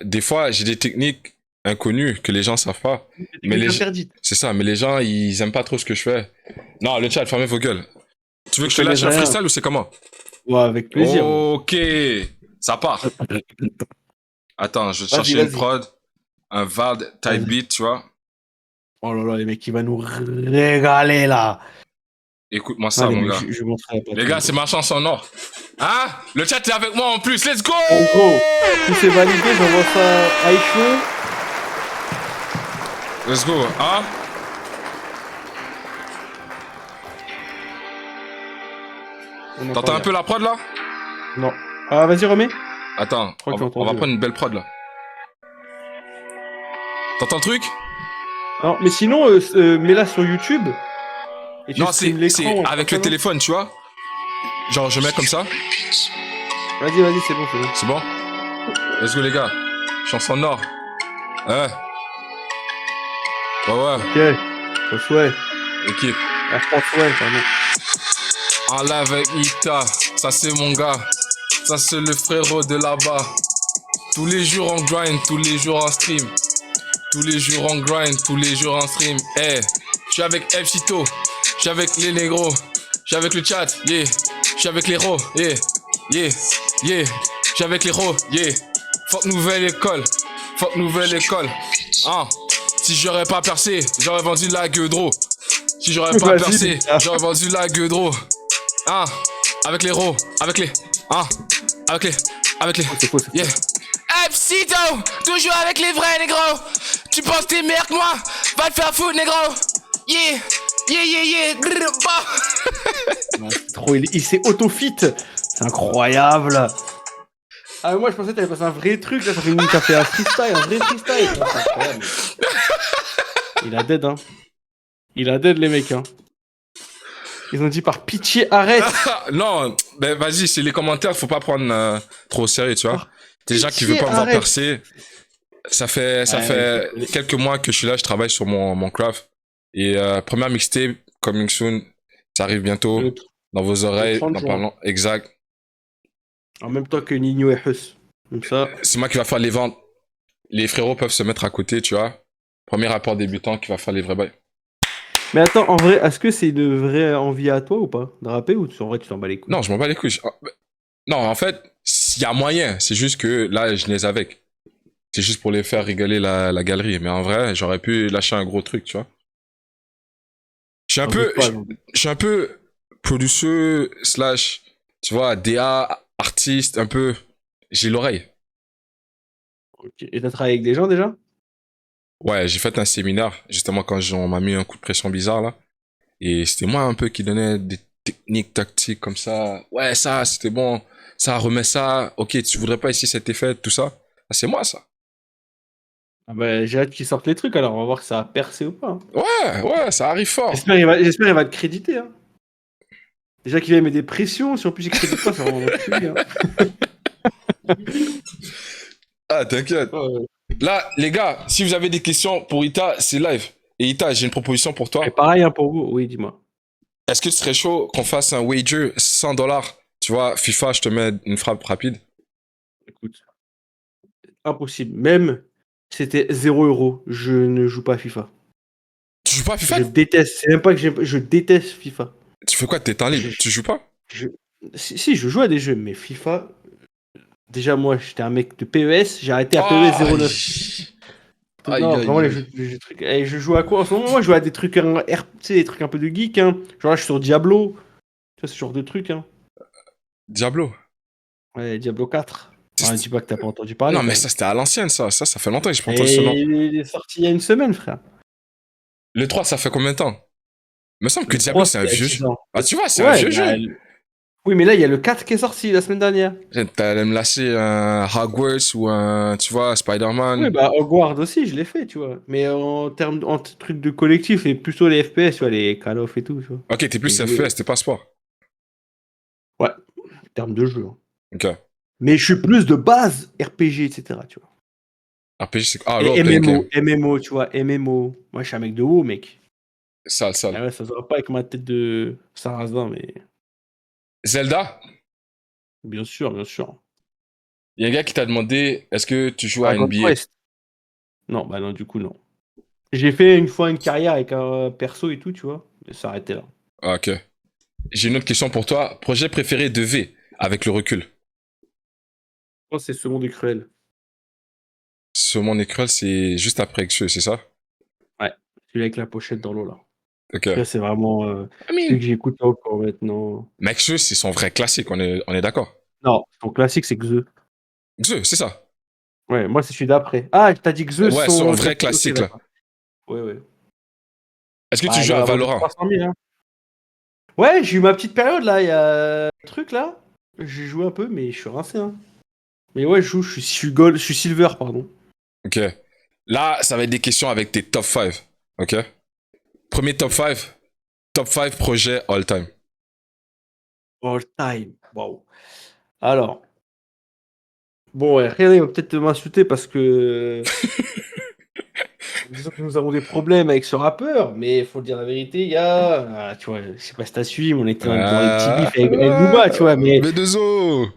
des fois, j'ai des techniques inconnues que les gens savent pas. Mais les interdite. C'est ça, mais les gens, ils aiment pas trop ce que je fais. Non, le chat, fermez vos gueules. Tu veux que je te lâche un freestyle ou c'est comment? Ouais, avec plaisir. Ok, ça part. Attends, je vais te chercher une prod, un VAD type beat, tu vois. Oh là là, les mecs, il va nous régaler là. Écoute-moi ça, mon gars. Je montrerai pas. Les gars, c'est ma chance en or. Hein? Le chat est avec moi en plus, let's go! En gros, si c'est validé, j'envoie ça à Icho. Let's go, hein? T'entends un peu la prod là? Non. Ah, vas-y, remets. Attends, crois que j'ai on entendu, va ouais. prendre une belle prod là. T'entends le truc? Non, mais sinon, mets-la sur YouTube. Et tu Non, stream l'écran, c'est on avec fait le ça, téléphone, tu vois. Genre, je mets comme ça. Vas-y, c'est bon. C'est bon? Let's go, les gars. Chanson nord. Ouais. Ouais. Ok. François. Équipe. Ah, François, pardon. En live avec Ita. Ça, c'est mon gars. Ça, c'est le frérot de là-bas. Tous les jours en grind, tous les jours en stream. Tous les jours en grind, tous les jours en stream. Eh, je suis avec Fcito. Je suis avec les négros. Je suis avec le chat. Yeah. Je suis avec les ros. Yeah. Je suis avec les ros. Yeah. Fuck nouvelle école. Hein. Si j'aurais pas percé, j'aurais vendu la gueudreau. Si j'aurais pas percé, j'aurais vendu la gueudreau. Hein. Avec les ros. Avec les. Yeah. Fcito, toujours avec les vrais négros. Tu penses t'es meilleur que moi? Va te faire foutre, négro. Yeah. Trop, il s'est auto-fit C'est incroyable. Ah, moi, je pensais que t'avais passé un vrai truc. Là, t'as fait un freestyle, un vrai freestyle. Ah, c'est incroyable. Il a dead, hein. Il a dead, les mecs, hein. Ils ont dit par pitié, arrête. Non, ben vas-y, c'est les commentaires, faut pas prendre trop au sérieux, tu vois. Par Des gens qui veulent pitié, pas me voir arrête. percer. Ça fait Ouais, quelques mois que je suis là, je travaille sur mon craft. Et première mixtape, coming soon, ça arrive bientôt. le, Dans vos le oreilles, 30 dans pas juin. longtemps. Exact. En même temps que Nino et Huss. Comme ça. C'est moi qui va faire les ventes. Les frérots peuvent se mettre à côté, tu vois. Premier rapport débutant qui va faire les vrais bails. Mais attends, en vrai, est-ce que c'est une vraie envie à toi ou pas de rapper ou en vrai tu t'en bats les couilles? Non, je m'en bats les couilles. Non, en fait, il y a moyen. C'est juste que là, je les avec. C'est juste pour les faire rigoler la galerie. Mais en vrai, j'aurais pu lâcher un gros truc, tu vois. Je suis un J'en peu, doute pas, je je suis un peu producer slash, tu vois, DA, artiste, un peu. J'ai l'oreille. Ok. Et t'as travaillé avec des gens déjà? Ouais, j'ai fait un séminaire, justement, quand on m'a mis un coup de pression bizarre, là. Et c'était moi un peu qui donnait des techniques tactiques comme ça. Ouais, ça, c'était bon. Ça, remets ça. Ok, tu voudrais pas ici cet effet, tout ça. Ah, c'est moi, ça. Ah bah, j'ai hâte qu'ils sortent les trucs alors, on va voir si ça va percer ou pas, hein. Ouais, ça arrive fort. J'espère qu'il va te créditer, hein. Déjà qu'il va mettre des pressions, si en plus il crédite pas, ça va vraiment tuer, hein. Ah, t'inquiète. Ouais. Là, les gars, si vous avez des questions pour Ita, c'est live. Et Ita, j'ai une proposition pour Et toi. pareil, hein, pour vous, oui, dis-moi. Est-ce que tu serais chaud qu'on fasse un wager $100? Tu vois, FIFA, je te mets une frappe rapide. Écoute, impossible. Même si c'était 0 €, je ne joue pas à FIFA. Tu joues pas à FIFA? Je déteste, c'est même pas que je déteste FIFA. Tu fais quoi? T'es temps libre? Je, Tu joues pas? je- si, je joue à des jeux, mais FIFA, déjà moi, j'étais un mec de PES, j'ai arrêté à PES 09. Aïe, Non, vraiment, aïe, aïe. les jeux trucs. Et je joue à quoi en ce moment? Moi, je joue à des trucs, tu sais, des trucs un peu de geek, hein. Genre là, je suis sur Diablo. Tu vois, ce genre de truc, hein. Diablo. Ouais, Diablo 4. Ah, dis pas que t'as pas entendu parler Non, quand mais même. ça, c'était à l'ancienne, ça. Ça fait longtemps que j'ai pas entendu ce nom. Et il est sorti il y a une semaine, frère. Le 3, ça fait combien de temps? Il me semble que Le Diablo, 3, c'est un c'était il y a vieux 10 jeu. ans. Ah, tu vois, c'est un Ouais, vieux bah, jeu. oui, mais là, il y a le 4 qui est sorti la semaine dernière. T'allais me lâcher un Hogwarts ou un, tu vois, Oui, Spider-Man. bah, Hogwarts aussi, je l'ai fait, tu vois. Mais en termes en trucs de collectif, c'est plutôt les FPS, tu vois, les Call of et tout, tu vois. Ok, t'es plus J'ai joué. FPS, t'es pas sport. Ouais, en termes de jeu, hein. Ok. Mais je suis plus de base RPG, etc., tu vois. RPG, c'est quoi? Ah, Et role playing game. MMO, tu vois, MMO. Moi, je suis un mec de haut, mec. Sale, sale. Ah ouais, ça se voit pas avec ma tête de Sarrazin, mais Zelda? bien sûr, bien sûr. Il y a un gars qui t'a demandé, est-ce que tu joues à Dragon NBA? Quest. Non, bah non, du coup, non. J'ai fait une fois une carrière avec un perso et tout, tu vois. Mais ça arrêtait là. Ah, ok. J'ai une autre question pour toi. Projet préféré de V, avec le recul. Je pense que c'est ce monde est cruel. Ce mon écran, c'est juste après Exu, c'est ça? Ouais, celui avec la pochette dans l'eau, là. Ok. Là, c'est vraiment I celui mean, que j'écoute encore maintenant. mais Exu, c'est son vrai classique, on est d'accord. Non, son classique, c'est Xe. Exu, c'est ça. Ouais, moi, c'est celui d'après. Ah, t'as dit Xe, Ouais, son vrai classique. Ok, classique, là. d'accord. Ouais, ouais. Est-ce que tu Bah, il joues doit à avoir du Valorant? 300 000, hein. Ouais, j'ai eu ma petite période, là, il y a un truc, là. J'ai joué un peu, mais je suis rincé, hein. Mais ouais, je suis silver, pardon. Ok. Là, ça va être des questions avec tes top 5. Ok? Premier top 5. Top 5 projet all time. All time. Wow. Alors, bon, ouais, rien, il va peut-être m'insulter parce que disons que nous avons des problèmes avec ce rappeur, mais il faut dire la vérité, il y a, tu vois, je sais pas si t'as suivi, mais on était dans les petits bifs avec Booba, tu vois, mais B2O!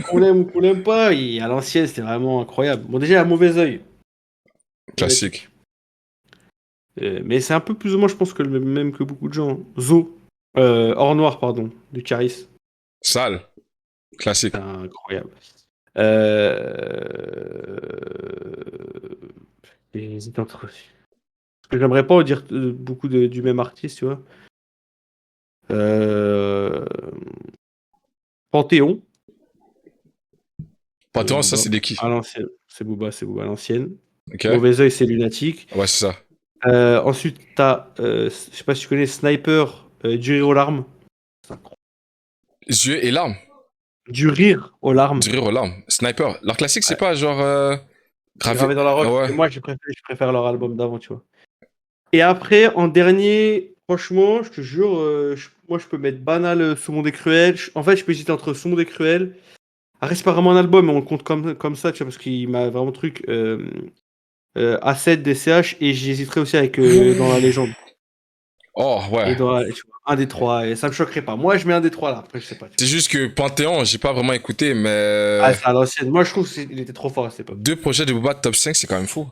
qu'on l'aime ou qu'on l'aime pas, à l'ancienne, c'était vraiment incroyable. Bon, déjà, un mauvais œil. Classique. Mais c'est un peu plus ou moins, je pense, que le même que beaucoup de gens. Zo. Or noir, pardon, du Caris. Sale. Classique. C'est incroyable. Euh... J'hésite entre. Parce que j'aimerais pas dire beaucoup du même artiste, tu vois. Euh... Panthéon. Panthéon, ça, Booba. c'est des qui? À l'ancienne. C'est Booba à l'ancienne. Ok? Mauvais œil, c'est Lunatique. Ouais, c'est ça. Ensuite, t'as, je sais pas si tu connais Sniper, Jerry Larme. Yeux et larmes. Du rire aux larmes. Du rire aux larmes. Sniper. Leur classique, c'est Ouais. pas genre. Gravé dans la roche. Ouais. Et moi, je préfère leur album d'avant, tu vois. Et après, en dernier, franchement, je te jure, moi, je peux mettre Banal, Saumon des Cruels. En fait, je peux hésiter entre Saumon des Cruels. Après, c'est pas vraiment un album, mais on le compte comme ça, tu vois, parce qu'il m'a vraiment truc. A7, DCH, et j'hésiterai aussi avec Dans la légende. Oh, Et ouais. tu vois, un des trois, et ça me choquerait pas. Moi, je mets un des trois là, après, je sais pas. Tu C'est vois. juste que Panthéon, j'ai pas vraiment écouté, mais. Ah, c'est à l'ancienne. Moi, je trouve qu'il était trop fort à cette époque. 2 projets de Booba top 5, c'est quand même fou.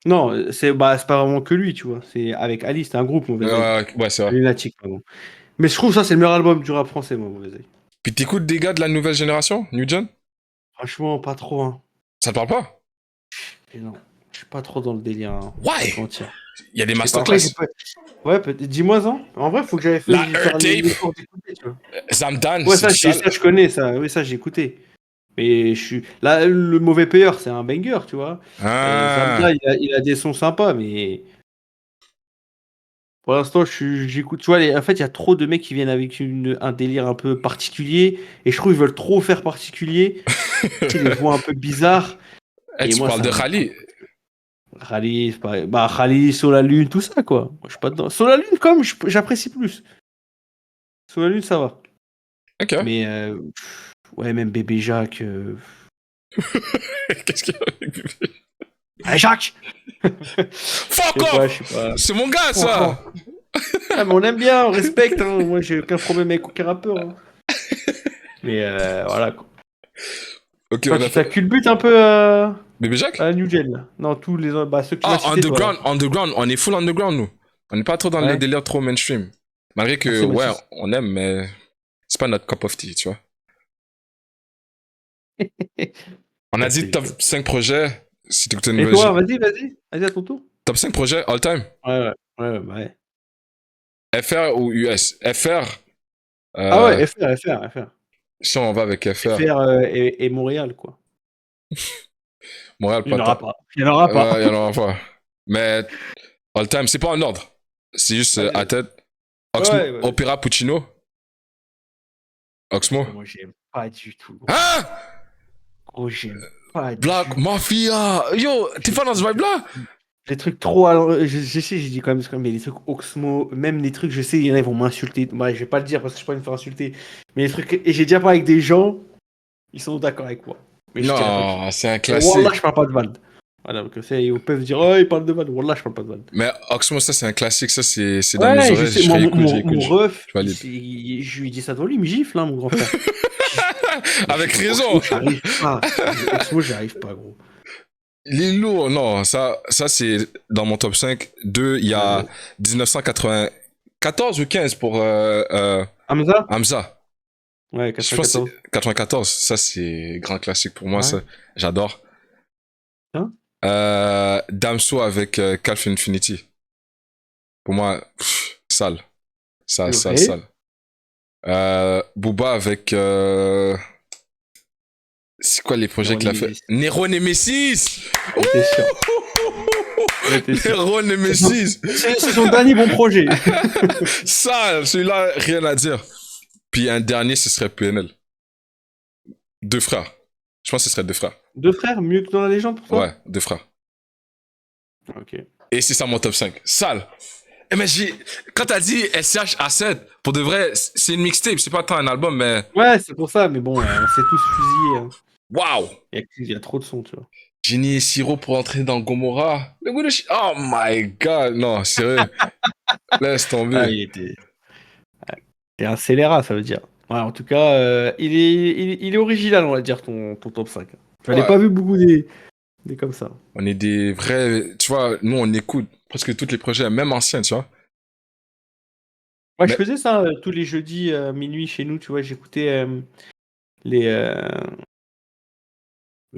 Non, c'est pas vraiment que lui, tu vois. C'est avec Ali, c'était un groupe, Mauvais Oeil. Ouais, c'est vrai. Lunatic, pardon. Mais je trouve ça, c'est le meilleur album du rap français, moi, Mauvais Oeil. Puis t'écoutes des gars de la nouvelle génération, New Gen? Franchement, pas trop, hein. Ça te parle pas? Et non, je suis pas trop dans le délire, hein. Ouais. Je vais pas te mentir. Il y a des Je sais pas, après, masterclass. Ouais, dis-moi, hein. En vrai, faut que j'avais fait La faire Tape. l'effort d'écouter, tu vois. Zamdan, Ouais, c'est ça, sale. je connais, ça. Oui, ça, j'ai écouté. Mais je suis. Là, le mauvais payeur, c'est un banger, tu vois. Ah. Zamda, il a des sons sympas, mais pour l'instant, j'écoute. Tu vois, en fait, il y a trop de mecs qui viennent avec un délire un peu particulier. Et je trouve qu'ils veulent trop faire particulier. Tu sais, les voix un peu bizarres. Eh, Et tu moi, parles ça de me. Khali. Rallye, c'est pareil. Bah, Rallye, Sur la Lune, tout ça, quoi. Moi, je suis pas dedans. Sur la Lune, quand même, j'apprécie plus. Sur la Lune, ça va. Ok. Mais, ouais, même Bébé Jacques. Qu'est-ce qu'il y a avec bébé? Allez, Jacques! Fuck Je sais pas, off! C'est mon gars, ça! Ah, mais on aime bien, on respecte. Hein. Moi, j'ai aucun problème avec aucun rappeur. Hein. Mais voilà. Quoi. Ok, Toi, on a tu fait. t'acculbutes un peu Bébé Jacques? à New Gen, là. Non, tous les bah, ceux que tu m'as Ah, cités, toi. underground, underground. On est full underground, nous. On n'est pas trop dans le Ouais. délire trop mainstream. Malgré que, Merci, ouais, Mathis. on aime, mais c'est pas notre cup of tea, tu vois. On a Merci, dit top 5 projets. Si tu écoutes une Et nouvelle. toi, vas-y, à ton tour. Top 5 projets all time. Ouais. FR ou US? FR. Ah ouais, FR. Si on va avec FR. FR et Montréal, quoi. Montréal, Il n'y pas en aura tant. pas. Il n'y en aura pas. Il y en aura pas. Mais all time, c'est pas en ordre. C'est juste Allez. à tête. Ouais. Opéra Puccino. Oxmo. Moi, j'aime pas du tout. Gros, Hein? Gros j'aime pas du Black tout. Mafia. Yo, t'es pas dans ce vibe-là? Les trucs trop. Je sais, j'ai dit quand même, mais les trucs Oxmo, même les trucs, je sais, il y en a, ils vont m'insulter. Ouais, je vais pas le dire parce que je peux pas me faire insulter. Mais les trucs. Et j'ai déjà parlé avec des gens, ils sont d'accord avec moi. Mais je dirais pas qui. Non, c'est un Et Wallah, classique. je parle pas de Vald. Voilà, donc ils peuvent dire, oh, il parle de Vald. Wallah, je parle pas de Vald. Mais Oxmo, ça, c'est un classique. Ça, c'est dans Ouais, mes je oreilles. sais, Je moi, réécoute, mon ref, je valide. je lui dis ça devant lui, il me gifle, hein, mon grand frère. Avec raison. Oxmo, j'arrive pas. Oxmo, j'arrive pas, gros. Il est lourd. Non, ça c'est dans mon top 5. 2, il y a 1994 ou 15 pour Hamza? Hamza. Ouais, Je pense que 94. c'est 94. Ça, c'est grand classique pour moi. Ouais. Ça, j'adore. Hein? Damso avec Calf Infinity. Pour moi, sale. Sale. Booba avec... c'est quoi les projets qu'il a fait? Nero Nemesis! J'étais sûr. J'étais sûr. Nero Nemesis! C'est son dernier bon projet. Sale! Celui-là, rien à dire. Puis un dernier, ce serait PNL. 2 frères. Je pense que ce serait 2 frères. 2 frères, mieux que dans la légende pour toi? Ouais, 2 frères. Ok. Et c'est ça mon top 5. Sale! Eh mais quand t'as dit SCH A7, pour de vrai, c'est une mixtape, c'est pas tant un album, mais... Ouais, c'est pour ça, mais bon, on s'est tous fusillés. Hein. Waouh! Il y a trop de sons, tu vois. Jenny et Siro pour entrer dans Gomorrah. Oh my god! Non, sérieux. Laisse tomber. Ah, il était un scélérat, ça veut dire. Ouais, en tout cas, il est original, on va dire, ton top 5. Je n'ai pas vu beaucoup des comme ça. On est des vrais... Tu vois, nous, on écoute presque tous les projets, même anciens, tu vois. Moi, je faisais ça tous les jeudis minuit chez nous, tu vois. J'écoutais les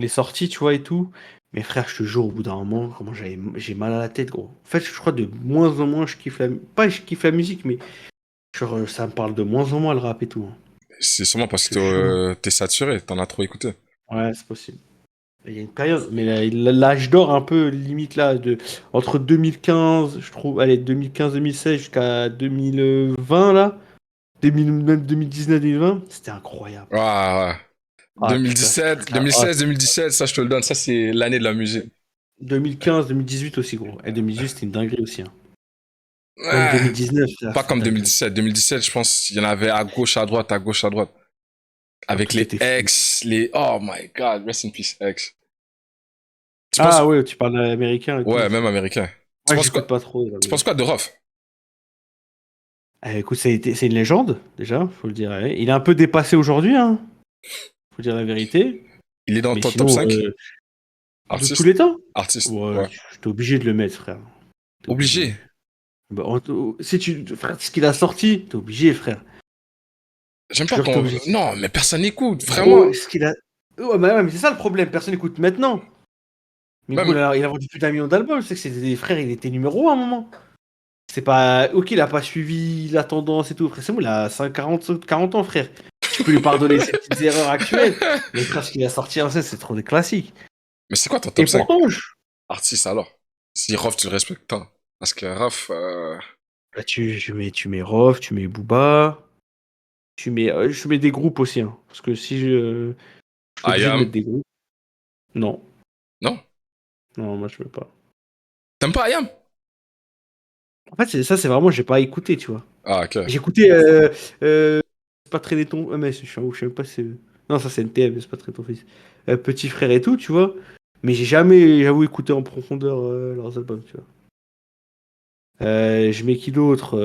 sorties, tu vois, et tout. Mais frère, je te jure, au bout d'un moment, comment j'ai mal à la tête, gros. En fait, je crois de moins en moins, je kiffe la musique, mais genre, ça me parle de moins en moins le rap et tout. Hein. C'est sûrement parce que t'es saturé, t'en as trop écouté. Ouais, c'est possible. Il y a une période, mais l'âge d'or un peu limite là, entre 2015, je trouve, allez, 2015-2016 jusqu'à 2020 là, même 2019-2020, c'était incroyable. Ouais, ouais. Ah, 2017, putain, 2016-2017, ça je te le donne, ça c'est l'année de la musique. 2015-2018 aussi, gros. Et 2018, c'était une dinguerie aussi. Hein. Même Ouais, 2019, là, pas c'était une comme dinguerie. 2017. 2017, je pense qu'il y en avait à gauche, à droite, à gauche, à droite. Ah, Avec tout les était fou. X, les... Oh my god, rest in peace, X. Tu penses... Ah ouais, tu parles américain et tout Ouais, aussi. même américain. Tu Moi, penses j'écoute quoi? pas trop. Tu penses quoi de Ruff? Écoute, c'est une légende, déjà, faut le dire. Il est un peu dépassé aujourd'hui, hein. Faut dire la vérité. Il est dans Mais ton top sinon, 5? de tous les Artiste? temps, Artiste, ouais, ouais. t'es obligé de le mettre, frère. T'es obligé. Obligé. Bah, si tu, frère, ce qu'il a sorti, t'es obligé, frère. J'aime Je pas jure que t'es quand... obligé. Non, mais personne n'écoute, vraiment. Gros, ce qu'il a. Ouais, mais c'est ça le problème, personne n'écoute maintenant. Mais gros, Même... il a vendu plus d'1 million d'albums, je sais que c'est des frères, il était numéro 1 à un moment. C'est pas. Ok, il a pas suivi la tendance et tout, frère. C'est bon, il a 40 ans, frère. Tu peux lui pardonner ses petites erreurs actuelles. Mais frère, ce qu'il a sorti en scène, c'est trop des classiques. Mais c'est quoi ton Et top 5? pourtant, Artiste alors? Si Ruff, tu le respectes tant. Parce que Ruff... bah, tu mets Rof, tu mets Booba, je mets des groupes aussi, hein. Parce que si je suis obligé de Ayam? mettre des groupes. Non, Non? non, moi je veux pas. T'aimes pas Ayam? En fait, c'est vraiment, j'ai pas écouté, tu vois. Ah, ok. J'ai écouté. C'est pas traîner ton. Mais je suis un ouf, je sais même pas si c'est. Non, ça c'est NTM, c'est pas traîner ton fils. Petit frère et tout, tu vois. Mais j'ai jamais, j'avoue, écouté en profondeur leurs albums, tu vois. Je mets qui d'autre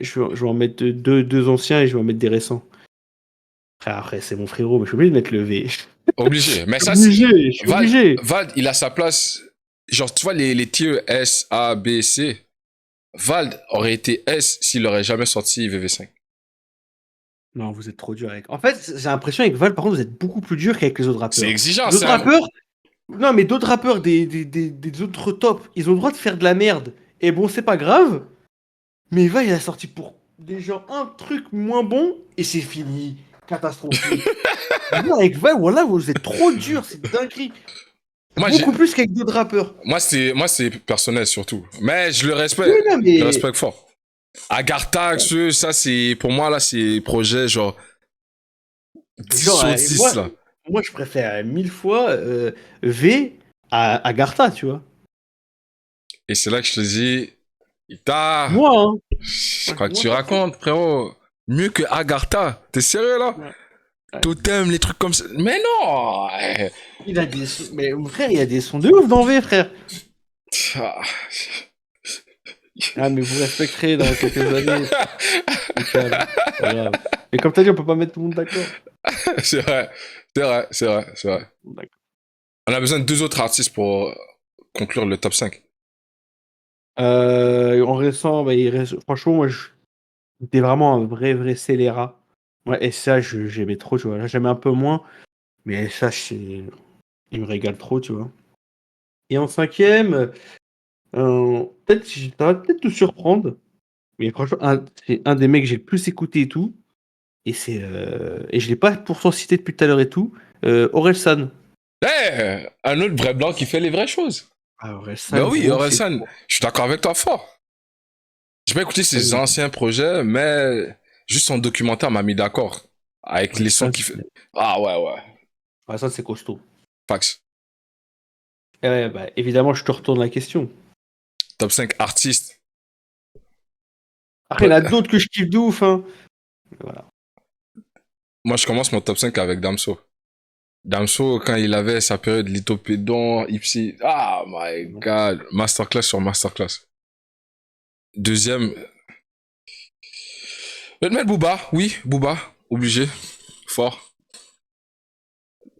je vais en mettre deux anciens et je vais en mettre des récents. Après, c'est mon frérot, mais je suis obligé de mettre le V. Obligé. Mais Je suis ça, c'est... obligé, je suis obligé. Vald, il a sa place. Genre, tu vois, les tiers S, A, B, C. Vald aurait été S s'il aurait jamais sorti VV5. Non, vous êtes trop dur avec. En fait, j'ai l'impression avec Val, par contre, vous êtes beaucoup plus dur qu'avec les autres C'est rappeurs. exigeant, D'autres rappeurs, non, mais d'autres rappeurs des autres tops, ils ont le droit de faire de la merde. Et bon, c'est pas grave. Mais Val, il a sorti pour des gens un truc moins bon et c'est fini. Catastrophique. Moi, avec Val, voilà, vous êtes trop dur, c'est dinguerie. Moi, Beaucoup plus qu'avec d'autres rappeurs. moi, c'est personnel surtout. Mais je le Oui, respecte. non, Je le mais. respecte fort. Agartha, ça, c'est, pour moi, là, c'est projet genre 10 Genre, sur 10, là. moi, je préfère 1000 fois V à Gartha, tu vois. Et c'est là que je te dis, Ita, Moi, hein. je crois que Moi, tu racontes, frérot. Mieux que Agartha. T'es sérieux, là? Ouais. Totem, les trucs comme ça. Mais non! Il a des sons. Mais mon frère, il y a des sons de ouf dans V, frère. Ah. Ah, mais vous respecterez dans quelques années. C'est calme. C'est pas grave. Et comme t'as dit, on peut pas mettre tout le monde d'accord. C'est vrai, c'est vrai. D'accord. On a besoin de 2 autres artistes pour conclure le top 5. En récent, bah, franchement, moi, j'étais vraiment un vrai scélérat. Ouais, et ça, j'aimais trop, tu vois. Là, j'aimais un peu moins. Mais ça, il me régale trop, tu vois. Et en cinquième, ça va peut-être te surprendre. Mais franchement, c'est un des mecs que j'ai le plus écouté et tout. Et je l'ai pas pourtant cité depuis tout à l'heure et tout. Orelsan. Eh, un autre vrai blanc qui fait les vraies choses. Ah, Orelsan, Ben oui, gros, c'est Orelsan, je suis d'accord avec toi fort. J'ai pas écouté ses oui. anciens projets, mais juste son documentaire m'a mis d'accord. Avec les sons Orelsan, qu'il fait. Ah ouais. Orelsan, c'est costaud. Fax. Et ouais, bah, évidemment, je te retourne la question. Top 5 artistes. Après, il y en a d'autres que je kiffe de ouf, hein. Voilà. Moi, je commence mon top 5 avec Damso. Damso, quand il avait sa période Lithopédon, Ipsy. Ah my god. Masterclass sur masterclass. Deuxième. Je vais te mettre Booba. Oui, Booba. Obligé. Fort.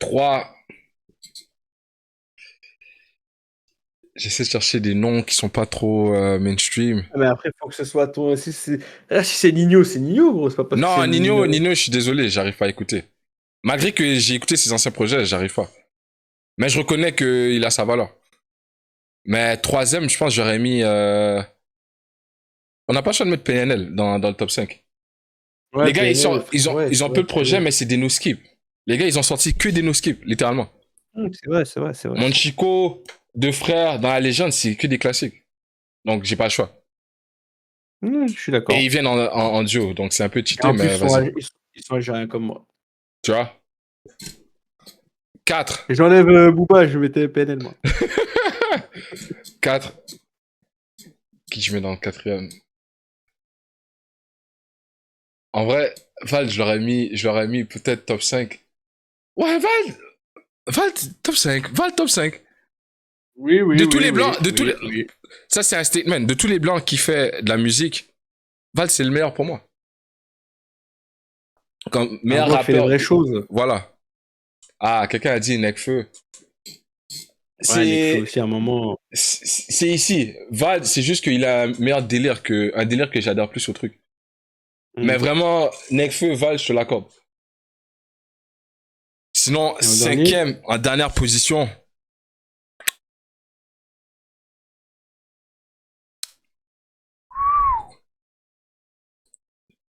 3. J'essaie de chercher des noms qui sont pas trop mainstream. Mais après, il faut que ce soit ton. Si c'est Nino, c'est Nino, gros. C'est pas parce que Non, c'est Nino, je suis désolé, j'arrive pas à écouter. Malgré que j'ai écouté ses anciens projets, j'arrive pas. Mais je reconnais qu'il a sa valeur. Mais troisième, je pense que j'aurais mis... On n'a pas le choix de mettre PNL dans le top 5. Ouais, Les gars, PNL, ils ont peu de projets, mais c'est des no-skip. Les gars, ils ont sorti que des no-skip, littéralement. C'est vrai. Mon Chico, Deux Frères, dans la légende, c'est que des classiques. Donc, j'ai pas le choix. Je suis d'accord. Et ils viennent en duo, donc c'est un peu Et cheaté, en plus, mais vas-y. ils sont algériens comme moi. Tu vois? 4. Et j'enlève Booba, je mettais PNL, moi. 4. Qui je mets dans le quatrième? En vrai, Val, je l'aurais mis peut-être top 5. Ouais, Val, top 5. Val, top 5. Oui, oui, De tous oui, les oui, blancs, de tous oui, les... oui. Ça, c'est un statement. De tous les blancs qui fait de la musique, Val, c'est le meilleur pour moi. Comme Un meilleur blanc qui fait les rappeur, vraies choses. voilà. Ah, quelqu'un a dit Nekfeu. Ouais, Nekfeu C'est aussi, à un moment. c'est ici. Val, c'est juste qu'il a un meilleur délire un délire que j'adore plus au truc. Mais Hmm. vraiment, Nekfeu, Val, je te l'accorde. Sinon, Et en dernier, cinquième, en dernière position.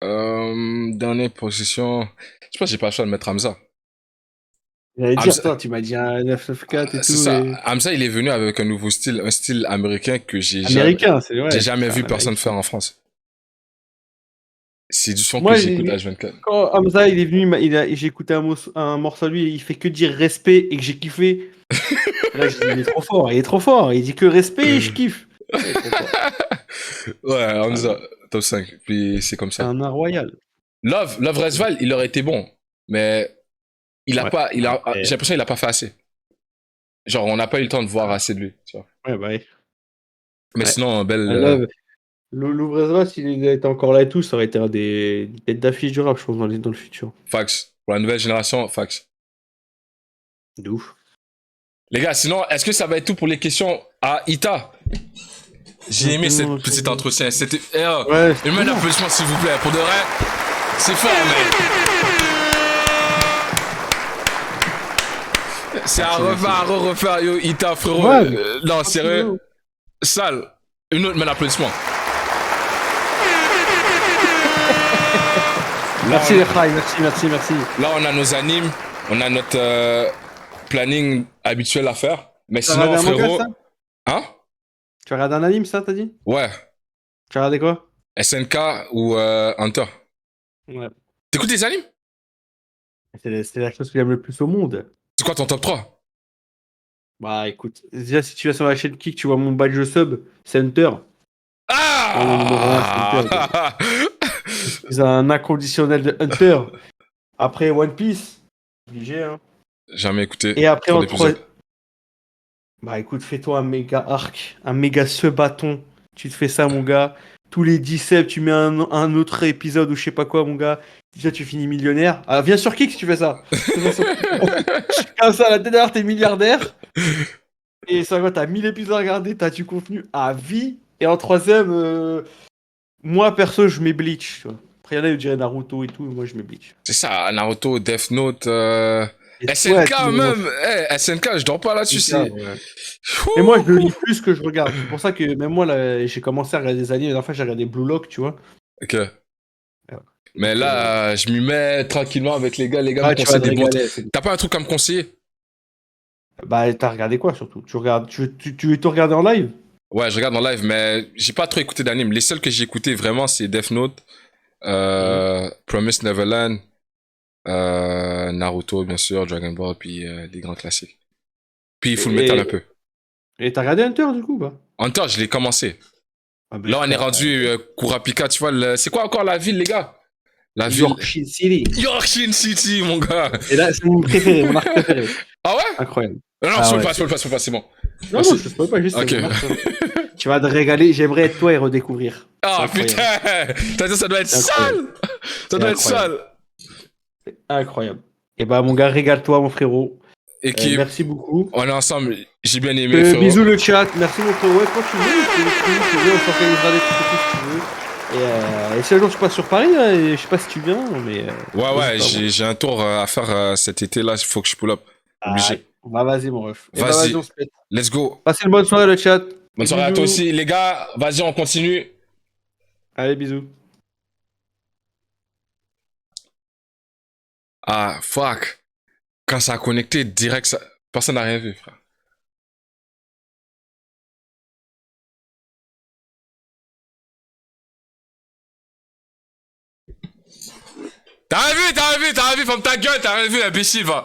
Dernière position. Je pense que j'ai pas le choix de mettre Hamza. j'allais dire, Hamza, toi, tu m'as dit un 994 et c'est tout. ça. Et... Hamza, il est venu avec un nouveau style, un style américain que Américain, c'est j'ai vrai. jamais C'est vu un personne américain. faire en France. C'est du son que Moi, j'écoute H24. quand Hamza il est venu, j'ai écouté un morceau de lui, il fait que dire respect et que j'ai kiffé. Là, je dis, il est trop fort, il est trop fort. Il dit que respect et je kiffe. Il est trop fort. Ouais, Ah, Hamza, top 5. Puis c'est comme c'est ça. un art royal. Love Resval, il aurait été bon. Mais il a Ouais. pas, Après, j'ai l'impression qu'il a pas fait assez. Genre, on n'a pas eu le temps de voir assez de lui, tu vois. ouais, bah ouais. Mais Ouais. sinon, belle, Love, Louvrezva, s'il était encore là et tout, ça aurait été un des têtes d'affiche du rap, je pense, dans le futur. fax. Pour la nouvelle génération, fax. De ouf. Les gars, sinon, est-ce que ça va être tout pour les questions à Ita? J'ai aimé cette petite entretien. C'était, Ouais, une main d'applaudissement, s'il vous plaît. Pour de vrai, c'est fort, mec. C'est à refaire, yo, Ita, frérot. Ouais, Non, sérieux. Sale. Une autre main d'applaudissement. Merci les frères, merci. Là, on a nos animes, on a notre planning habituel à faire. Mais Tu as sinon, regardé un manga, frérot, ça? hein? Tu as regardé un anime, ça, t'as dit? Ouais, Tu as regardé quoi? SNK ou Hunter. Ouais. T'écoutes les animes? C'est la chose que j'aime le plus au monde. C'est quoi ton top 3? Bah écoute, déjà si tu vas sur la chaîne Kick, tu vois mon badge sub, Center. Moi, mon numéro 1, c'est Hunter. Ah! Je suis un inconditionnel de Hunter. Après One Piece, obligé, hein. Jamais écouté. Et après Trop en d'épisodes. 3. Bah écoute, fais-toi un méga arc, un méga bâton. Tu te fais ça, mon gars. Tous les 17, tu mets un autre épisode ou je sais pas quoi, mon gars. Déjà, tu finis millionnaire. Ah, viens sur Kick si tu fais ça. Comme ça, la dernière, t'es milliardaire. Et ça va, t'as 1000 épisodes à regarder, t'as du contenu à vie. Et en troisième, moi perso, je mets Bleach. Tu vois. Après, il y en a qui diraient Naruto et tout, mais moi je mets Bleach. C'est ça, Naruto, Death Note, Et ouais, SNK même. SNK, je dors pas là-dessus. ouais. Et moi, je lis plus que je regarde. C'est pour ça que même moi, là, j'ai commencé à regarder des animes. La dernière fois, j'ai regardé Blue Lock, tu vois. Ok. Mais Donc, là, je m'y mets tranquillement avec les gars. Les gars me tu vas conseillent te des bons. régaler. T'as pas un truc à me conseiller? Bah, t'as regardé quoi surtout? Tu veux tout regarder en live? Ouais, je regarde en live, mais j'ai pas trop écouté d'anime. Les seuls que j'ai écouté vraiment, c'est Death Note, Promise Neverland, Naruto, bien sûr, Dragon Ball, puis les grands classiques. Puis Full Metal un peu. Et t'as regardé Hunter du coup, bah? Hunter, je l'ai commencé. Ah, bah, Là, on est frère, rendu Kurapika, tu vois. C'est quoi encore la ville, les gars? La ville. Yorkshire City. Yorkshire City, mon gars. Et là, c'est mon préféré, mon arc préféré. Ah ouais? Incroyable. Non, Ah spoil ouais, pas, c'est bon. Non, Merci. non, je te spoil pas, juste Ok. c'est mon arc. Tu vas te régaler, j'aimerais être toi et redécouvrir. Ah C'est incroyable. putain! Ça doit être C'est sale! incroyable. Ça doit être incroyable. sale! C'est incroyable. Et bah, mon gars, régale-toi, mon frérot. Équipe, Merci beaucoup. on est ensemble. J'ai bien aimé, frérot. Bisous le chat, merci mon frérot. Ouais, quand tu veux, on s'organisera des trucs si tu veux. Et si un jour tu passes sur Paris, là, et je sais pas si tu viens, mais. Ouais, j'ai un tour à faire cet été là, il faut que je pull up. Obligé. Bah vas-y mon ref. Et bah, Vas-y, on se pète. let's go. Passez une bonne soirée le chat. Bonne soirée à toi Bisous. aussi. Les gars, vas-y, on continue. Allez, bisous. Ah, fuck. Quand ça a connecté, direct, ça... personne n'a rien vu, frère. T'as rien vu, ferme ta gueule, t'as rien vu, imbécile, va.